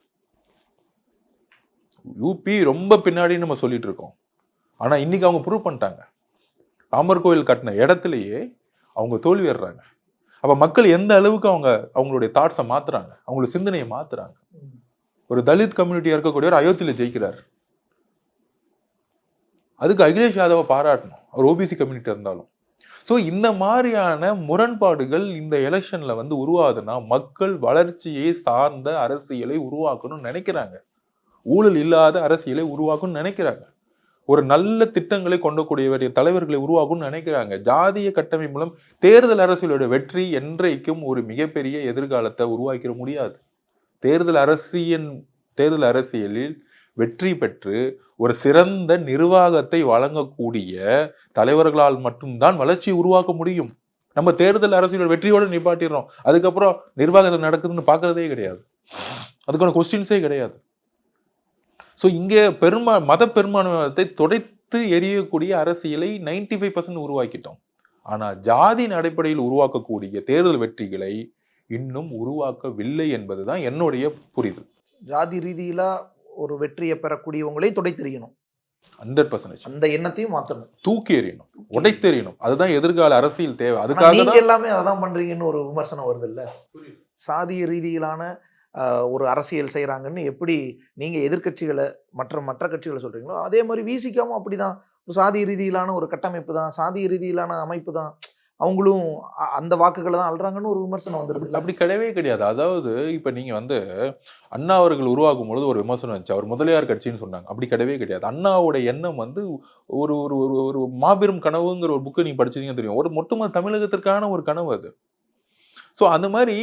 யூபி ரொம்ப பின்னாடி நம்ம சொல்லிட்டு இருக்கோம். ஆனா இன்னைக்கு அவங்க ப்ரூவ் பண்ணிட்டாங்க. ராமர் கோயில் கட்டின இடத்துலயே அவங்க தோல்விடுறாங்க. அப்ப மக்கள் எந்த அளவுக்கு அவங்களுடைய தாட்ஸை மாத்துறாங்க, அவங்களுடைய சிந்தனையை மாத்துறாங்க. ஒரு தலித் கம்யூனிட்டியா இருக்கக்கூடியவர் அயோத்தியில ஜெயிக்கிறார். அதுக்கு அகிலேஷ் யாதவை பாராட்டணும், அவர் ஓபிசி கம்யூனிட்டி இருந்தாலும். ஸோ இந்த மாதிரியான முரண்பாடுகள் இந்த எலெக்ஷன்ல வந்து உருவாதுன்னா மக்கள் வளர்ச்சியை சார்ந்த அரசியலை உருவாக்கணும்னு நினைக்கிறாங்க. ஊழல் இல்லாத அரசியலை உருவாக்கணும்னு நினைக்கிறாங்க. ஒரு நல்ல திட்டங்களை கொண்டக்கூடிய தலைவர்களை உருவாக்கணும்னு நினைக்கிறாங்க. ஜாதிய கட்டமைப்பு மூலம் தேர்தல் அரசியலோட வெற்றி என்றைக்கும் ஒரு மிகப்பெரிய எதிர்காலத்தை உருவாக்கிட முடியாது. தேர்தல் அரசியலில் வெற்றி பெற்று ஒரு சிறந்த நிர்வாகத்தை வழங்கக்கூடிய தலைவர்களால் மட்டும்தான் வளர்ச்சியை உருவாக்க முடியும். நம்ம தேர்தல் அரசியலோட வெற்றியோடு நிப்பாட்டிடுறோம், அதுக்கப்புறம் நிர்வாகத்தில் நடக்குதுன்னு பார்க்கறதே கிடையாது, அதுக்கான கொஸ்டின்ஸே கிடையாது. ஸோ இங்கே மத பெரும்பான்மையத்தை துடைத்து எரியக்கூடிய அரசியலை 95% உருவாக்கிட்டோம். ஆனால் ஜாதியின் அடிப்படையில் உருவாக்கக்கூடிய தேர்தல் வெற்றிகளை இன்னும் உருவாக்கவில்லை என்பதுதான் என்னுடைய புரிதல். ஜாதி ரீதியில ஒரு வெற்றியை பெறக்கூடியவங்களே துடைத்தெறியணும். 100% அந்த எண்ணத்தையும் மாற்றணும், தூக்கி எறியணும், உடைத்தெறியணும். அதுதான் எதிர்கால அரசியல் தேவை. அதுக்காக எல்லாமே அதான் பண்றீங்கன்னு ஒரு விமர்சனம் வருது இல்ல. சாதிய ரீதியிலான ஒரு அரசியல் செய்கிறாங்கன்னு எப்படி நீங்கள் எதிர்கட்சிகளை மற்ற கட்சிகளை சொல்கிறீங்களோ அதே மாதிரி விசிகாவும் அப்படிதான். ஒரு சாதிய ரீதியிலான ஒரு கட்டமைப்பு தான், சாதிய ரீதியிலான அமைப்பு தான். அவங்களும் அந்த வாக்குகளை தான் அல்றாங்கன்னு ஒரு விமர்சனம் வந்துருக்கு. அப்படி கிடையவே கிடையாது. அதாவது இப்ப நீங்க வந்து அண்ணா அவர்கள் உருவாக்கும் பொழுது ஒரு விமர்சனம் இருந்துச்சு. அவர் முதலியார் கட்சின்னு சொன்னாங்க. அப்படி கிடையவே கிடையாது. அண்ணாவோட எண்ணம் வந்து ஒரு ஒரு ஒரு ஒரு மாபெரும் கனவுங்கிற ஒரு புக்கை நீங்க படிச்சீங்கன்னு தெரியும். ஒரு ஒட்டுமொத்த தமிழகத்திற்கான ஒரு கனவு அது. ஸோ அந்த மாதிரி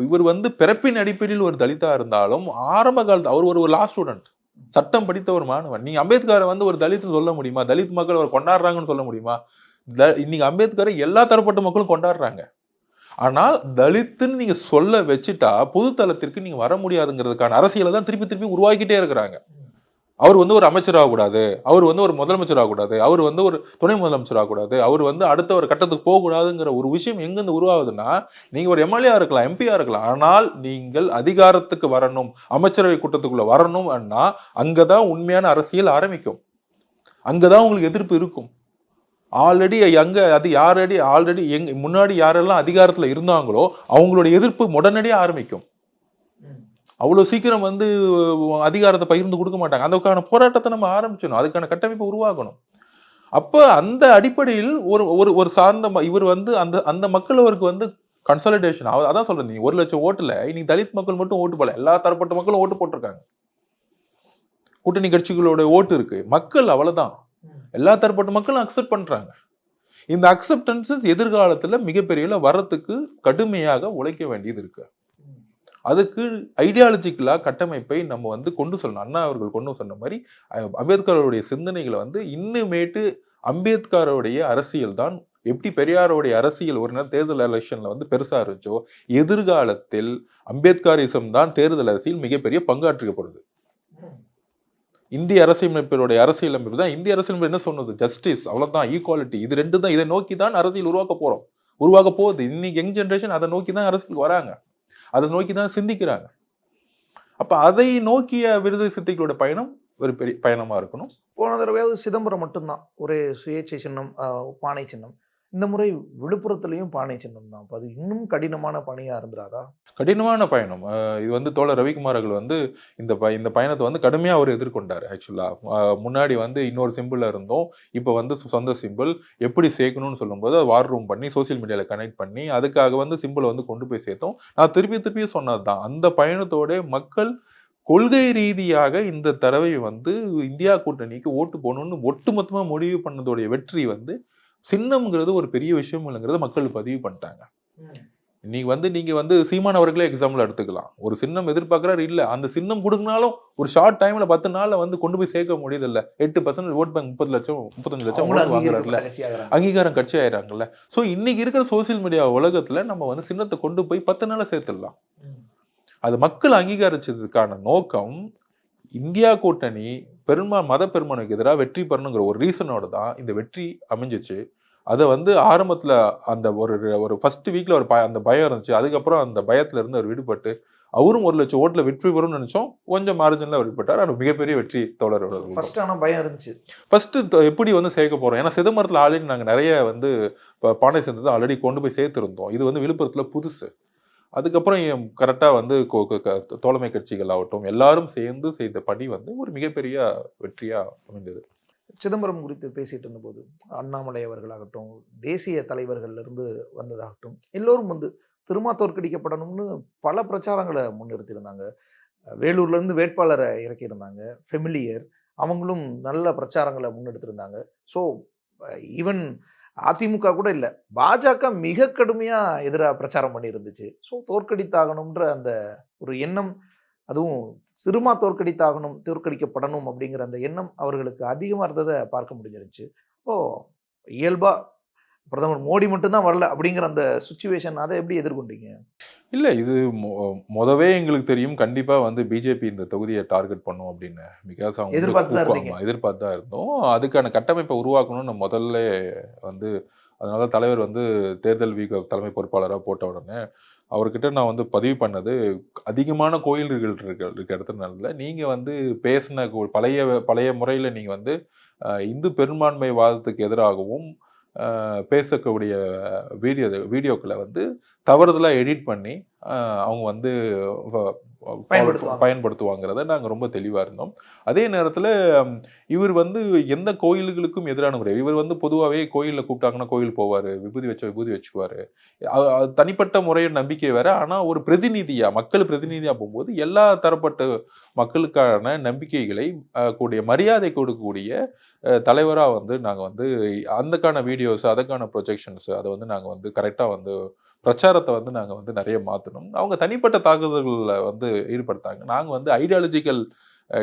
இவர் வந்து பிறப்பின் அடிப்படையில் ஒரு தலிதா இருந்தாலும் ஆரம்ப காலத்து அவர் ஒரு லா ஸ்டூடெண்ட், சட்டம் படித்த ஒரு மாணவன். நீங்க அம்பேத்கரை வந்து ஒரு தலித் சொல்ல முடியுமா? தலித் மக்கள் அவர் கொண்டாடுறாங்கன்னு சொல்ல முடியுமா? இன்னைக்கு அம்பேத்கரை எல்லா தரப்பட்ட மக்களும் கொண்டாடுறாங்க. ஆனால் தலித்துன்னு நீங்க சொல்ல வச்சுட்டா பொது தளத்திற்கு நீங்க வர முடியாதுங்கிறதுக்கான அரசியலை தான் திருப்பி திருப்பி உருவாக்கிட்டே இருக்கிறாங்க. அவர் வந்து ஒரு அமைச்சர் ஆகக்கூடாது, அவர் வந்து ஒரு முதலமைச்சர் ஆகக்கூடாது, அவர் வந்து ஒரு துணை முதலமைச்சர் ஆகக்கூடாது, அவர் வந்து அடுத்த ஒரு கட்டத்துக்கு போகக்கூடாதுங்கிற ஒரு விஷயம் எங்கிருந்து உருவாகுதுன்னா, நீங்க ஒரு எம்எல்ஏ இருக்கலாம், எம்பியா இருக்கலாம், ஆனால் நீங்கள் அதிகாரத்துக்கு வரணும், அமைச்சரவை கூட்டத்துக்குள்ள வரணும் அண்ணா, அங்கதான் உண்மையான அரசியல் ஆரம்பிக்கும். அங்கதான் உங்களுக்கு எதிர்ப்பு இருக்கும். ஆல்ரெடி முன்னாடி யாரெல்லாம் அதிகாரத்துல இருந்தாங்களோ அவங்களுடைய எதிர்ப்பு உடனடியே ஆரம்பிக்கும். அவ்வளவு சீக்கிரம் வந்து அதிகாரத்தை பகிர்ந்து கொடுக்க மாட்டாங்க. அதுக்கான போராட்டத்தை நம்ம ஆரம்பிச்சணும், அதுக்கான கட்டமைப்பை உருவாக்கணும். அப்ப அந்த அடிப்படையில் ஒரு சார்ந்த இவர் வந்து அந்த மக்கள் அவருக்கு வந்து கன்சாலிடேஷன். அதான் சொல்றேன், நீங்க 1 லட்சம் ஓட்டுல இன்னைக்கு தலித் மக்கள் மட்டும் ஓட்டு போல, எல்லா தரப்பட்ட மக்களும் ஓட்டு போட்டிருக்காங்க. கூட்டணி கட்சிகளோட ஓட்டு இருக்கு, மக்கள் அவ்வளவுதான், எல்லா தரப்பட்ட மக்களும் அக்செப்ட் பண்றாங்க. இந்த அக்செப்டன்ஸ் எதிர்காலத்துல மிகப்பெரிய வரத்துக்கு கடுமையாக உழைக்க வேண்டியது இருக்கு. அதுக்கு ஐடியாலஜிக்கலா கட்டமைப்பை நம்ம வந்து கொண்டு சொல்லணும். அண்ணா அவர்கள் கொண்டு சொன்ன மாதிரி அம்பேத்கருடைய சிந்தனைகளை வந்து இன்னுமேட்டு அம்பேத்கருடைய அரசியல் தான் எப்படி பெரியாருடைய அரசியல் ஒரு நேரம் தேர்தல் எலெக்ஷன்ல வந்து பெருசா இருந்துச்சோ, எதிர்காலத்தில் அம்பேத்கரிசம் தான் தேர்தல் அரசியல் மிகப்பெரிய பங்காற்றுக்கப்படுது. இந்திய அரசியலமைப்பினுடைய அரசியலமைப்பு தான், இந்திய அரசியலமைப்பு என்ன சொன்னது? ஜஸ்டிஸ், அவ்வளவுதான், ஈக்குவாலிட்டி, இது 2 தான். இதை நோக்கி தான் அரசியல் உருவாக்க போகுது. இன்னைக்கு யங் ஜெனரேஷன் அதை நோக்கி தான் அரசியல் வராங்க, அதை நோக்கி தான் சிந்திக்கிறாங்க. அப்ப அதை நோக்கிய விடுதலை சிறுத்தைகளோட பயணம் ஒரு பெரிய பயணமா இருக்கணும். போன தடவையாவது சிதம்பரம் மட்டும்தான் ஒரே சுயேட்சை சின்னம், பானை சின்னம். இந்த முறை விழுப்புரத்துலயும் பானை சின்னம் தான். அது இன்னும் கடினமான பணியா இருந்துராதா? கடினமான பயணம். இது வந்து தோழர் ரவிக்குமார் அவர்கள் வந்து இந்த பயணத்தை வந்து கடுமையா அவர் எதிர்கொண்டார். ஆக்சுவலா முன்னாடி வந்து இன்னொரு சிம்பிள் இருந்தோம், இப்போ வந்து சொந்த சிம்பிள் எப்படி சேர்க்கணும்னு சொல்லும்போது வார் ரூம் பண்ணி சோசியல் மீடியால கனெக்ட் பண்ணி அதுக்காக வந்து சிம்பிளை வந்து கொண்டு போய் சேர்த்தோம். நான் திருப்பி சொன்னதுதான், அந்த பயணத்தோட மக்கள் கொள்கை ரீதியாக இந்த தடவை வந்து இந்தியா கூட்டணிக்கு ஓட்டு போகணும்னு ஒட்டுமொத்தமா முடிவு பண்ணதோடைய வெற்றி வந்து சின்னம்ங்கிறது ஒரு பெரிய விஷயம் இல்லைங்கிறத மக்கள் பதிவு பண்ணிட்டாங்க. இன்னைக்கு வந்து நீங்க வந்து சீமான் அவர்களே எக்ஸாம்பிள் எடுத்துக்கலாம். ஒரு சின்னம் எதிர்பார்க்கிறாரு, இல்ல அந்த சின்னம் கொடுக்கனாலும் ஒரு ஷார்ட் டைம்ல 10 நாள்ல வந்து கொண்டு போய் சேர்க்க முடியுது இல்ல. 8% ஓட் பேங்க் 30 லட்சம் 35 லட்சம் வாங்குறாருல, அங்கீகாரம் கட்சி ஆயிடுறாங்கல்ல. சோ இன்னைக்கு இருக்கிற சோசியல் மீடியா உலகத்துல நம்ம வந்து சின்னத்தை கொண்டு போய் 10 நாள்ல சேர்த்துடலாம். அது மக்கள் அங்கீகரிச்சதுக்கான நோக்கம் இந்தியா கூட்டணி மத பெரும்பான்மைக்கு எதிராக வெற்றி பெறணுங்கிற ஒரு ரீசனோட தான் இந்த வெற்றி அமைஞ்சிச்சு. அதை வந்து ஆரம்பத்துல அந்த ஒரு ஃபர்ஸ்ட் வீக்ல அந்த பயம் இருந்துச்சு. அதுக்கப்புறம் அந்த பயத்துல இருந்து அவர் விடுபட்டு அவரும் 1 லட்சம் ஓட்டுல வெற்றி பெறும்னு நினைச்சோம். கொஞ்சம் மார்ஜின்ல அவர் விடுபட்டார். அது மிகப்பெரிய வெற்றி தோழரோட. பயம் இருந்துச்சு. ஃபர்ஸ்ட் எப்படி வந்து சேர்க்க போறோம், ஏன்னா சிதம்பரத்துல ஆல்ரெடி நாங்க நிறைய வந்து பானை சேர்ந்தது ஆல்ரெடி கொண்டு போய் சேர்த்திருந்தோம். இது வந்து விழுப்புரத்துல புதுசு. அதுக்கப்புறம் கரெக்டாக வந்து தோழமை கட்சிகள் ஆகட்டும் எல்லாரும் சேர்ந்து செய்த பணி வந்து ஒரு மிகப்பெரிய வெற்றியாக அமைந்தது. சிதம்பரம் குறித்து பேசிட்டு இருந்தபோது அண்ணாமலை அவர்களாகட்டும், தேசிய தலைவர்கள்ல இருந்து வந்ததாகட்டும், எல்லோரும் வந்து திருமா தோற்கடிக்கப்படணும்னு பல பிரச்சாரங்களை முன்னிறுத்தியிருந்தாங்க. வேலூர்ல இருந்து வேட்பாளரை இறக்கியிருந்தாங்க. ஃபெமிலியர் அவங்களும் நல்ல பிரச்சாரங்களை முன்னெடுத்திருந்தாங்க. ஸோ ஈவன் அதிமுக கூட இல்லை, பாஜக மிக கடுமையா எதிராக பிரச்சாரம் பண்ணி இருந்துச்சு. ஸோ தோற்கடித்தாகணும்ன்ற அந்த ஒரு எண்ணம், அதுவும் சிறுமா தோற்கடிக்கப்படணும் அப்படிங்கிற அந்த எண்ணம் அவர்களுக்கு அதிகமாக இருந்ததை பார்க்க முடிஞ்சிருச்சு. இப்போ இயல்பா பிரதமர் மோடி மட்டும்தான் வரல அப்படிங்கிற அந்த சுச்சுவேஷன், அதை எப்படி எதிர்கொண்டீங்க? இல்லை, இது மொதவே எங்களுக்கு தெரியும் கண்டிப்பா வந்து பிஜேபி இந்த தொகுதியை டார்கெட் பண்ணும் அப்படின்னு. பிகாஸ் அவங்க எதிர்பார்த்து தான் இருந்தோம். அதுக்கான கட்டமைப்பை உருவாக்கணும்னு முதல்ல வந்து அதனால தலைவர் வந்து தேர்தல் வீக் தலைமை பொறுப்பாளராக போட்ட உடனே அவர்கிட்ட நான் வந்து பதிவு பண்ணது, அதிகமான கோயில்கள் இருக்க இடத்துல நீங்க வந்து பேசின பழைய முறையில் நீங்க வந்து இந்து பெரும்பான்மை வாதத்துக்கு எதிராகவும் பேசக்கூடிய வீடியோக்களை வந்து தவறுதலாக எடிட் பண்ணி அவங்க வந்து பயன்படுத்துவாங்க. பயன்படுத்துவாங்கிறத நாங்கள் ரொம்ப தெளிவாக இருந்தோம். அதே நேரத்தில் இவர் வந்து எந்த கோயில்களுக்கும் எதிரான கிடையாது. இவர் வந்து பொதுவாகவே கோயிலில் கூப்பிட்டாங்கன்னா கோயில் போவார், விபூதி வச்ச விபூதி வச்சுக்குவார். தனிப்பட்ட முறையில் நம்பிக்கை வேற. ஆனால் ஒரு பிரதிநிதியா, மக்கள் பிரதிநிதியாக போகும்போது எல்லா தரப்பட்ட மக்களுக்கான நம்பிக்கைகளை கூடிய மரியாதை கொடுக்கக்கூடிய தலைவராக வந்து நாங்கள் வந்து அதுக்கான வீடியோஸ், அதுக்கான ப்ரொஜெக்ஷன்ஸ் அதை வந்து நாங்கள் வந்து கரெக்டாக வந்து பிரச்சாரத்தை வந்து நாங்கள் வந்து நிறைய மாற்றணும். அவங்க தனிப்பட்ட தாக்குதல்களில் வந்து ஈடுபடுத்தாங்க. நாங்கள் வந்து ஐடியாலஜிக்கல்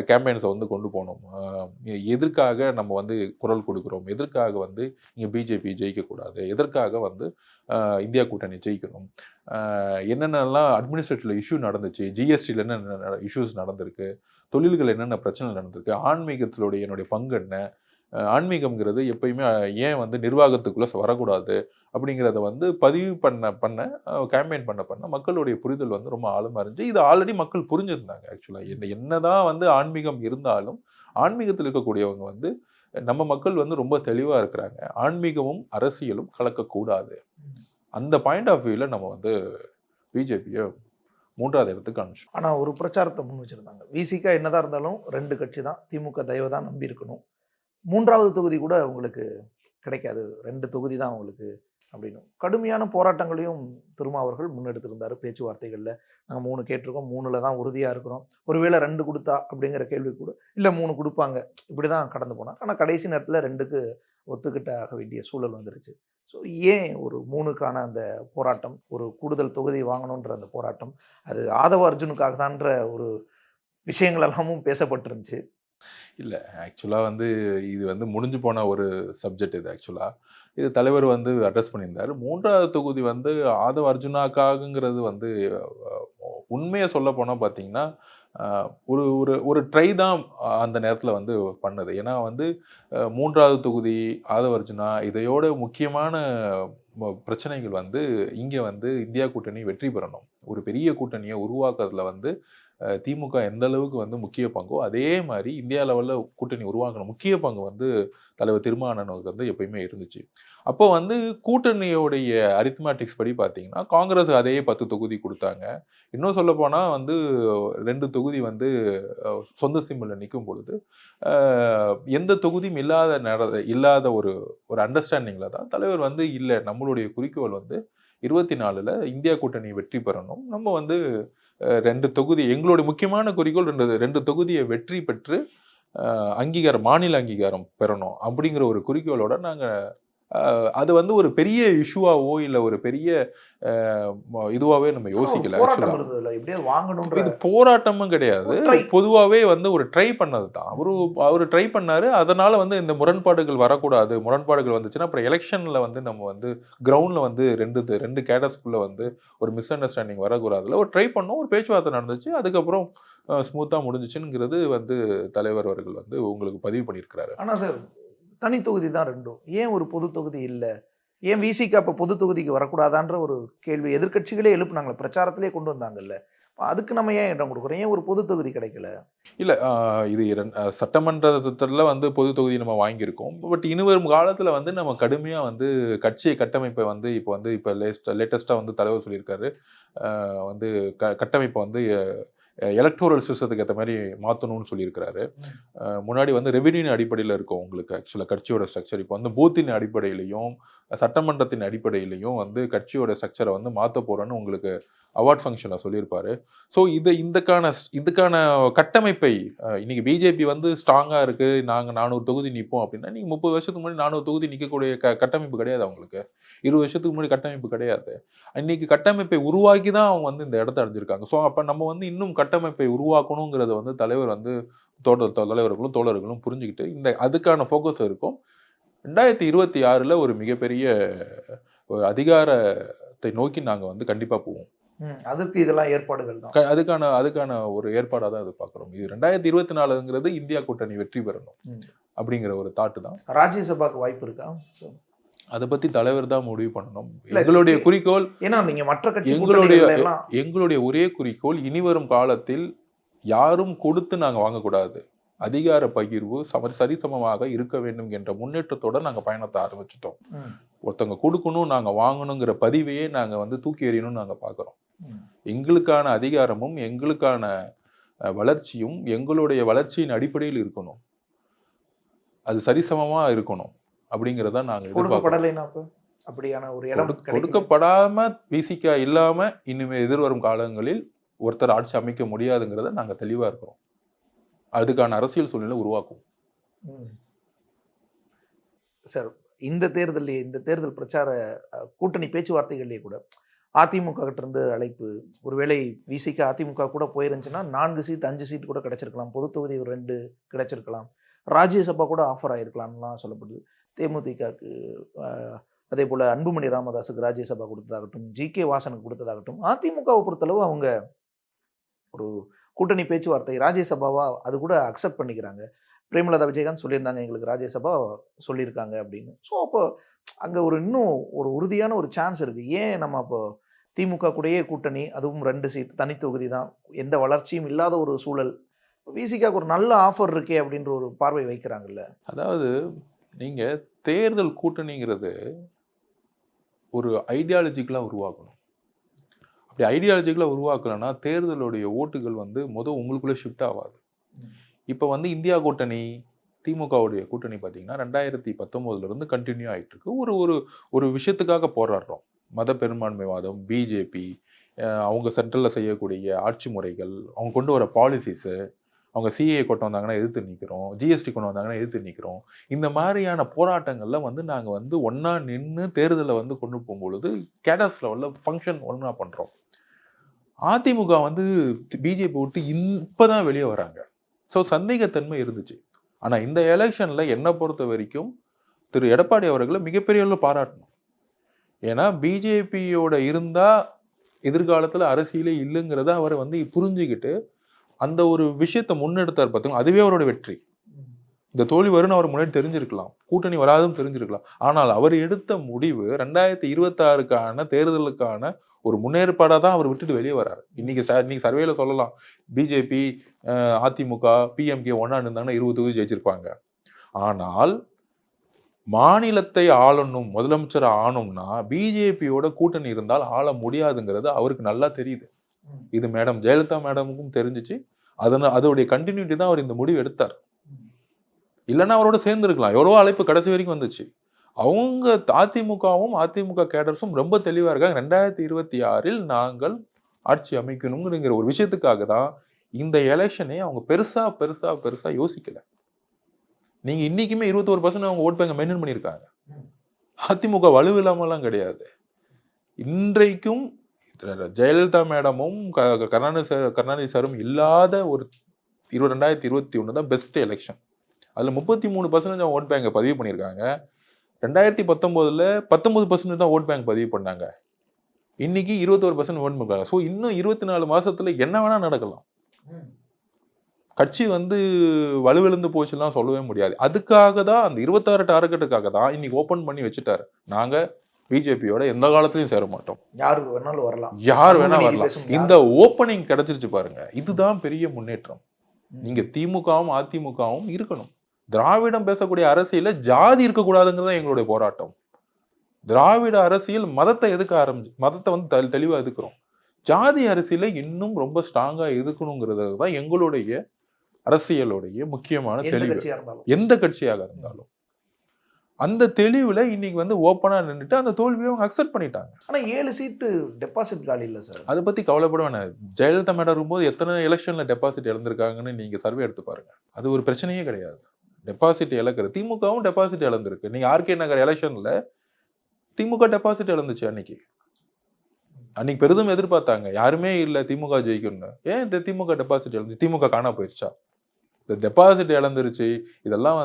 கேம்பெயின்ஸை வந்து கொண்டு போனோம். எதற்காக நம்ம வந்து குரல் கொடுக்குறோம், எதற்காக வந்து இங்கே பிஜேபி ஜெயிக்கக்கூடாது, எதற்காக வந்து இந்தியா கூட்டணி ஜெயிக்கணும், என்னென்னலாம் அட்மினிஸ்ட்ரேட்டிவ்ல இஷ்யூ நடந்துச்சு, ஜிஎஸ்டியில் என்னென்ன இஷ்யூஸ் நடந்திருக்கு, தொழில்கள் என்னென்ன பிரச்சனை நடந்திருக்கு, ஆன்மீகத்தினுடைய என்னுடைய பங்கு என்ன, ஆன்மீகம்ங்கிறது எப்பயுமே ஏன் வந்து நிர்வாகத்துக்குள்ளே வரக்கூடாது அப்படிங்கிறத வந்து பதிவு பண்ண கேம்பெயின் பண்ண மக்களுடைய புரிதல் வந்து ரொம்ப ஆழமாக இருந்துச்சு. இது ஆல்ரெடி மக்கள் புரிஞ்சிருந்தாங்க. ஆக்சுவலாக என்னதான் வந்து ஆன்மீகம் இருந்தாலும் ஆன்மீகத்தில் இருக்கக்கூடியவங்க வந்து நம்ம மக்கள் வந்து ரொம்ப தெளிவாக இருக்கிறாங்க. ஆன்மீகமும் அரசியலும் கலக்கக்கூடாது. அந்த பாயிண்ட் ஆஃப் வியூவில் நம்ம வந்து பிஜேபியை 3வது இடத்துக்கு அனுப்பிச்சோம். ஆனால் ஒரு பிரச்சாரத்தை முன் வச்சுருந்தாங்க. விசிகா என்னதான் இருந்தாலும் 2 கட்சி தான், திமுக தயவை தான் நம்பி இருக்கணும். 3வது தொகுதி கூட உங்களுக்கு கிடைக்காது, 2 தொகுதி தான் உங்களுக்கு அப்படின்னு கடுமையான போராட்டங்களையும் திருமாவர்கள் முன்னெடுத்திருந்தார். பேச்சுவார்த்தைகளில் நாங்கள் 3 கேட்டிருக்கோம், 3ல் தான் உறுதியாக இருக்கிறோம், ஒருவேளை 2 கொடுத்தா அப்படிங்கிற கேள்வி கூட இல்லை 3 கொடுப்பாங்க, இப்படி தான் கடந்து போனார். ஆனால் கடைசி நேரத்தில் 2க்கு ஒத்துக்கிட்ட ஆக வேண்டிய சூழல் வந்துருச்சு. ஸோ ஏன் ஒரு 3க்கான அந்த போராட்டம், ஒரு கூடுதல் தொகுதி வாங்கணுன்ற அந்த போராட்டம், அது ஆதவ அர்ஜுனுக்காக தான்ற ஒரு விஷயங்கள் எல்லாமும் பேசப்பட்டிருந்துச்சு. இல்லை, ஆக்சுவலாக வந்து இது வந்து முடிஞ்சு போன ஒரு சப்ஜெக்ட். இது தலைவர் வந்து அட்ரஸ் பண்ணியிருந்தார். 3வது தொகுதி வந்து ஆதவ அர்ஜுனாக்காகங்கிறது வந்து உண்மையை சொல்ல போனால் பார்த்தீங்கன்னா ஒரு ஒரு ஒரு ட்ரை தான் அந்த நேரத்தில் வந்து பண்ணது. ஏன்னா வந்து 3வது தொகுதி ஆதவ அர்ஜுனா இதையோட முக்கியமான பிரச்சனைகள் வந்து இங்கே வந்து இந்தியா கூட்டணி வெற்றி பெறணும். ஒரு பெரிய கூட்டணியை உருவாக்குறதுல வந்து திமுக எந்த அளவுக்கு வந்து முக்கிய பங்கோ அதே மாதிரி இந்தியா லெவலில் கூட்டணி உருவாக்கணும் முக்கிய பங்கு வந்து தலைவர் திருமாவளவனுக்கு வந்து எப்பயுமே இருந்துச்சு. அப்போ வந்து கூட்டணியோடைய அரித்மேட்டிக்ஸ் படி பார்த்தீங்கன்னா காங்கிரஸ் அதே 10 தொகுதி கொடுத்தாங்க. இன்னும் சொல்ல போனால் வந்து 2 தொகுதி வந்து சொந்த சிம்மில் நிற்கும் பொழுது எந்த தொகுதியும் இல்லாத ஒரு அண்டர்ஸ்டாண்டிங்கில் தான் தலைவர் வந்து இல்லை, நம்மளுடைய குறிக்கோள் வந்து 24ல் இந்தியா கூட்டணி வெற்றி பெறணும், நம்ம வந்து 2 தொகுதி எங்களுடைய முக்கியமான குறிக்கோள் 2 தொகுதியை வெற்றி பெற்று அங்கீகாரம், மாநில அங்கீகாரம் பெறணும் அப்படிங்கிற ஒரு குறிக்கோளோட நாங்கள் அது வந்து ஒரு பெரிய இஷ்யூவாவோ இல்லை ஒரு பெரிய இதுவாகவே நம்ம யோசிக்கல. இது போராட்டமும் கிடையாது, பொதுவாகவே வந்து ஒரு ட்ரை பண்ணது தான். அவரு ட்ரை பண்ணாரு. அதனால வந்து இந்த முரண்பாடுகள் வரக்கூடாது. முரண்பாடுகள் வந்துச்சுன்னா அப்புறம் எலெக்ஷன்ல வந்து நம்ம வந்து கிரவுண்ட்ல வந்து ரெண்டு கேடர்ஸ்குள்ள வந்து ஒரு மிஸ் அண்டர்ஸ்டாண்டிங் வரக்கூடாதுல ஒரு ட்ரை பண்ணோம். ஒரு பேச்சுவார்த்தை நடந்துச்சு. அதுக்கப்புறம் ஸ்மூத்தா முடிஞ்சிச்சுங்கிறது வந்து தலைவர் அவர்கள் வந்து உங்களுக்கு பதிவு பண்ணியிருக்கிறாரு. ஆனா சார், தனி தொகுதி தான் 2ம், ஏன் ஒரு பொது தொகுதி இல்லை? ஏன் விசிக்கு அப்போ பொது தொகுதிக்கு வரக்கூடாதான்ற ஒரு கேள்வி எதிர்கட்சிகளே எழுப்புனாங்களே, பிரச்சாரத்திலே கொண்டு வந்தாங்கல்ல. அதுக்கு நம்ம ஏன் இடம் கொடுக்குறோம்? ஏன் ஒரு பொது தொகுதி கிடைக்கல? இல்லை, இது சட்டமன்றத்தில் வந்து பொது தொகுதி நம்ம வாங்கியிருக்கோம். பட் இனிவரும் காலத்தில் வந்து நம்ம கடுமையாக வந்து கட்சியை கட்டமைப்பை வந்து இப்போ லேட்டஸ்ட்டாக வந்து தலைவர் சொல்லியிருக்காரு. வந்து கட்டமைப்பை வந்து எலக்டோரல் சிஸ்டத்துக்கு ஏற்ற மாதிரி மாற்றணும்னு சொல்லியிருக்கிறாரு. முன்னாடி வந்து ரெவென்யூ அடிப்படையில் இருக்கும் உங்களுக்கு ஆக்சுவலாக கட்சியோட ஸ்ட்ரக்சர். இப்போ வந்து பூத்தின் அடிப்படையிலையும் சட்டமன்றத்தின் அடிப்படையிலையும் வந்து கட்சியோட ஸ்ட்ரக்சரை வந்து மாற்ற போகிறோன்னு உங்களுக்கு அவார்ட் ஃபங்க்ஷனில் சொல்லியிருப்பாரு. ஸோ இதுக்கான கட்டமைப்பை இன்னைக்கு பிஜேபி வந்து ஸ்ட்ராங்காக இருக்குது, நாங்கள் 400 தொகுதி நிற்போம் அப்படின்னா நீங்கள் 30 வருஷத்துக்கு முன்னாடி 400 தொகுதி நிற்கக்கூடிய கட்டமைப்பு கிடையாது அவங்களுக்கு. 20 வருஷத்துக்கு முன்னாடி கட்டமைப்பு கிடையாது. இன்னைக்கு கட்டமைப்பை உருவாக்கி தான் அவங்க வந்து இந்த இடத்த அடைஞ்சிருக்காங்க. ஸோ அப்போ நம்ம வந்து இன்னும் கட்டமைப்பை உருவாக்கணுங்கிறத வந்து தலைவர் வந்து தலைவர்களும் தோழர்களும் புரிஞ்சுக்கிட்டு அதுக்கான ஃபோக்கஸ் இருக்கும். 2026ல் ஒரு மிகப்பெரிய ஒரு அதிகாரத்தை நோக்கி நாங்கள் வந்து கண்டிப்பாக போவோம். அதுக்கு இதெல்லாம் ஏற்பாடுகள் தான். அதுக்கான ஒரு ஏற்பாடாக தான் அது பார்க்குறோம். இது 2024ங்கிறது இந்தியா கூட்டணி வெற்றி பெறணும் அப்படிங்கிற ஒரு தாட்டு தான். ராஜ்யசபாக்கு வாய்ப்பு இருக்கா? அதை பத்தி தலைவர் தான் முடிவு பண்ணணும். எங்களுடைய குறிக்கோள், ஏன்னா நீங்க மற்ற கட்சி எங்களுடைய ஒரே குறிக்கோள் இனிவரும் காலத்தில் யாரும் கொடுத்து நாங்க வாங்கக்கூடாது, அதிகார பகிர்வு சரிசமமாக இருக்க வேண்டும் என்ற முன்னேற்றத்தோட நாங்க பயணத்தை ஆரம்பிச்சிட்டோம். ஒருத்தவங்க கொடுக்கணும், நாங்க வாங்கணுங்கிற பதிவையே நாங்க வந்து தூக்கி எறியணும்னு நாங்க பாக்குறோம். எங்களுக்கான அதிகாரமும் எங்களுக்கான வளர்ச்சியும் எங்களுடைய வளர்ச்சியின் அடிப்படையில் இருக்கணும், அது சரிசமமா இருக்கணும் அப்படிங்கிறத நாங்க கொடுக்கப்படலைன்னா அப்படியான ஒரு இடம் கொடுக்கப்படாம விசிகா இல்லாம இனிமே எதிர்வரும் காலங்களில் ஒருத்தர் ஆட்சி அமைக்க முடியாதுங்கிறத நாங்க தெளிவா இருக்கிறோம். அதுக்கான அரசியல் சூழ்நிலை உருவாக்கும். சார், இந்த தேர்தல் பிரச்சார கூட்டணி பேச்சுவார்த்தைகள்லேயே கூட அதிமுக கிட்ட இருந்து அழைப்பு, ஒருவேளை விசிக அதிமுக கூட போயிருந்துச்சுன்னா 4 சீட் 5 சீட் கூட கிடைச்சிருக்கலாம், பொது தொகுதி ஒரு 2 கிடைச்சிருக்கலாம், ராஜ்யசபா கூட ஆஃபர் ஆயிருக்கலாம்லாம் சொல்லப்படுது. தேமுதிகக்கு அதே போல் அன்புமணி ராமதாஸுக்கு ராஜ்யசபா கொடுத்ததாகட்டும், ஜி.கே. வாசனுக்கு கொடுத்ததாகட்டும், அதிமுகவை பொறுத்தளவு அவங்க ஒரு கூட்டணி பேச்சுவார்த்தை ராஜ்யசபாவா அது கூட அக்செப்ட் பண்ணிக்கிறாங்க. பிரேமலதா விஜயகாந்த் சொல்லியிருந்தாங்க எங்களுக்கு ராஜ்யசபா சொல்லியிருக்காங்க அப்படின்னு. ஸோ அப்போ அங்கே இன்னும் ஒரு உறுதியான ஒரு சான்ஸ் இருக்குது. ஏன் நம்ம அப்போ திமுக கூடயே கூட்டணி, அதுவும் 2 சீட் தனி தொகுதி தான், எந்த வளர்ச்சியும் இல்லாத ஒரு சூழல், விசிகாக்கு ஒரு நல்ல ஆஃபர் இருக்கே அப்படின்ற ஒரு பார்வை வைக்கிறாங்கல்ல. அதாவது நீங்கள் தேர்தல் கூட்டணிங்கிறது ஒரு ஐடியாலஜிக்கலாக உருவாக்கணும். அப்படி ஐடியாலஜிக்கலாக உருவாக்கலைன்னா தேர்தலுடைய ஓட்டுகள் உங்களுக்குள்ளே ஷிஃப்ட் ஆகாது. இப்போ இந்தியா கூட்டணி திமுகவுடைய கூட்டணி பார்த்தீங்கன்னா 2019 கண்டினியூ ஆகிட்டு இருக்கு. ஒரு விஷயத்துக்காக போராடுறோம். மத பெரும்பான்மைவாதம், பிஜேபி, அவங்க சென்ட்ரலில் செய்யக்கூடிய ஆட்சி முறைகள், அவங்க கொண்டு வர பாலிசிஸு, அவங்க சிஏ கொண்டு வந்தாங்கன்னா எதிர்த்து நிற்கிறோம், ஜிஎஸ்டி கொண்டு வந்தாங்கன்னா எதிர்த்து நிற்கிறோம். இந்த மாதிரியான போராட்டங்களில் நாங்கள் ஒன்றா நின்று தேர்தலை கொண்டு போகும்பொழுது கேடஸ் லெவலில் ஃபங்க்ஷன் ஒன்றா பண்ணுறோம். அதிமுக பிஜேபி விட்டு இப்போ தான் வெளியே வராங்க. ஸோ சந்தேகத்தன்மை இருந்துச்சு. ஆனால் இந்த எலெக்ஷனில் என்னை பொறுத்த வரைக்கும் திரு எடப்பாடி அவர்களை மிகப்பெரிய அளவில் பாராட்டணும். ஏன்னா பிஜேபியோட இருந்தால் எதிர்காலத்தில் அரசியலே இல்லைங்கிறத அவர் புரிஞ்சுக்கிட்டு அந்த ஒரு விஷயத்தை முன்னெடுத்தார். பார்த்தீங்கன்னா அதுவே அவரோட வெற்றி. இந்த தோல்வி வரும்னு அவர் முன்னாடி தெரிஞ்சிருக்கலாம், கூட்டணி வராதுன்னு தெரிஞ்சிருக்கலாம். ஆனால் அவர் எடுத்த முடிவு 2026க்கான தேர்தலுக்கான ஒரு முன்னேற்பாடாக தான் அவர் விட்டுட்டு வெளியே வர்றாரு. இன்னைக்கு சர்வேல சொல்லலாம் பிஜேபி அதிமுக பிஎம்கே ஒன்னா இருந்தாங்கன்னா 20 தொகுதி ஜெயிச்சிருப்பாங்க. ஆனால் மாநிலத்தை ஆளணும், முதலமைச்சர் ஆகணும்னா பிஜேபியோட கூட்டணி இருந்தால் ஆள முடியாதுங்கிறது அவருக்கு நல்லா தெரியுது. இது மேடம் ஜெயலலிதா மேடமுக்கும் தெரிஞ்சிச்சு. அதோடைய கண்டினியூட்டி தான் அவர் இந்த முடிவு எடுத்தார். இல்லைன்னா அவரோட சேர்ந்துருக்கலாம். எவ்வளவோ அழைப்பு கடைசி வரைக்கும் வந்துச்சு. அவங்க அதிமுகவும் அதிமுக கேடர்ஸும் ரொம்ப தெளிவாக இருக்காங்க. 2026 நாங்கள் ஆட்சி அமைக்கணுங்கிற ஒரு விஷயத்துக்காக தான் இந்த எலெக்ஷனே அவங்க பெருசா யோசிக்கல. நீங்க இன்னைக்குமே 21% அவங்க ஓட் பேங்க மெயின்டைன் பண்ணியிருக்காங்க. அதிமுக வலுவில்லாமலாம் கிடையாது. இன்றைக்கும் ஜெயலலிதா மேடமும் கருணாநிதி சாரும் இல்லாத ஒரு 2021 தான் பெஸ்ட் எலெக்ஷன். அதுல 33% ஓட் பேங்கை பதிவு பண்ணியிருக்காங்க. 2019 19% தான் ஓட் பேங்க் பதிவு பண்ணாங்க. இன்னைக்கு 21% ஓட் பண்ணுறாங்க. ஸோ இன்னும் 24 மாசத்துல என்ன வேணா நடக்கலாம். கட்சி வலுவிழந்து போச்சுலாம் சொல்லவே முடியாது. அதுக்காக தான் அந்த 26 டார்கெட்டுக்காக தான் இன்னைக்கு ஓப்பன் பண்ணி வச்சுட்டாரு. நாங்க பிஜேபியோட எந்த காலத்திலையும் சேர மாட்டோம், யார் வேணா வரலாம். இந்த ஓப்பனிங் கிடைச்சிருச்சு பாருங்க, இதுதான் பெரிய முன்னேற்றம். நீங்க திமுகவும் அதிமுகவும் இருக்கணும். திராவிடம் பேசக்கூடிய அரசியல ஜாதி இருக்கக்கூடாதுங்கிறது எங்களுடைய போராட்டம். திராவிட அரசியல் மதத்தை மதத்தை தெளிவா எதுக்குறோம். ஜாதி அரசியல இன்னும் ரொம்ப ஸ்ட்ராங்கா எதுக்கணுங்கிறது தான் எங்களுடைய அரசியலுடைய முக்கியமான தெளிவு. எந்த கட்சியாக இருந்தாலும் அந்த தெளிவுல இன்னைக்கு ஓப்பனா நின்றுட்டு அந்த தோல்வியை அவங்க அக்செப்ட் பண்ணிட்டாங்க. ஆனா 7 சீட்டு டெபாசிட் காலி இல்ல சார். அதை பத்தி கவலைப்பட வேணாம். ஜெயலலிதா மேடம் இருக்கும்போது எத்தனை எலெக்ஷன்ல டெபாசிட் இழந்திருக்காங்கன்னு நீங்க சர்வே எடுத்து பாருங்க. அது ஒரு பிரச்சனையே கிடையாது. டெபாசிட் இழக்கிறது திமுகவும் டெபாசிட் இழந்திருக்கு. நீங்க ஆர்கே நகர் எலெக்ஷன்ல திமுக டெபாசிட் இழந்துச்சு. அன்னைக்கு பெரிதும் எதிர்பார்த்தாங்க, யாருமே இல்லை திமுக ஜெயிக்கணும்னு. ஏன் இந்த திமுக டெபாசிட் இழந்துச்சு? திமுக காணா போயிடுச்சா? இந்த டெபாசிட் இழந்துருச்சு. இதெல்லாம்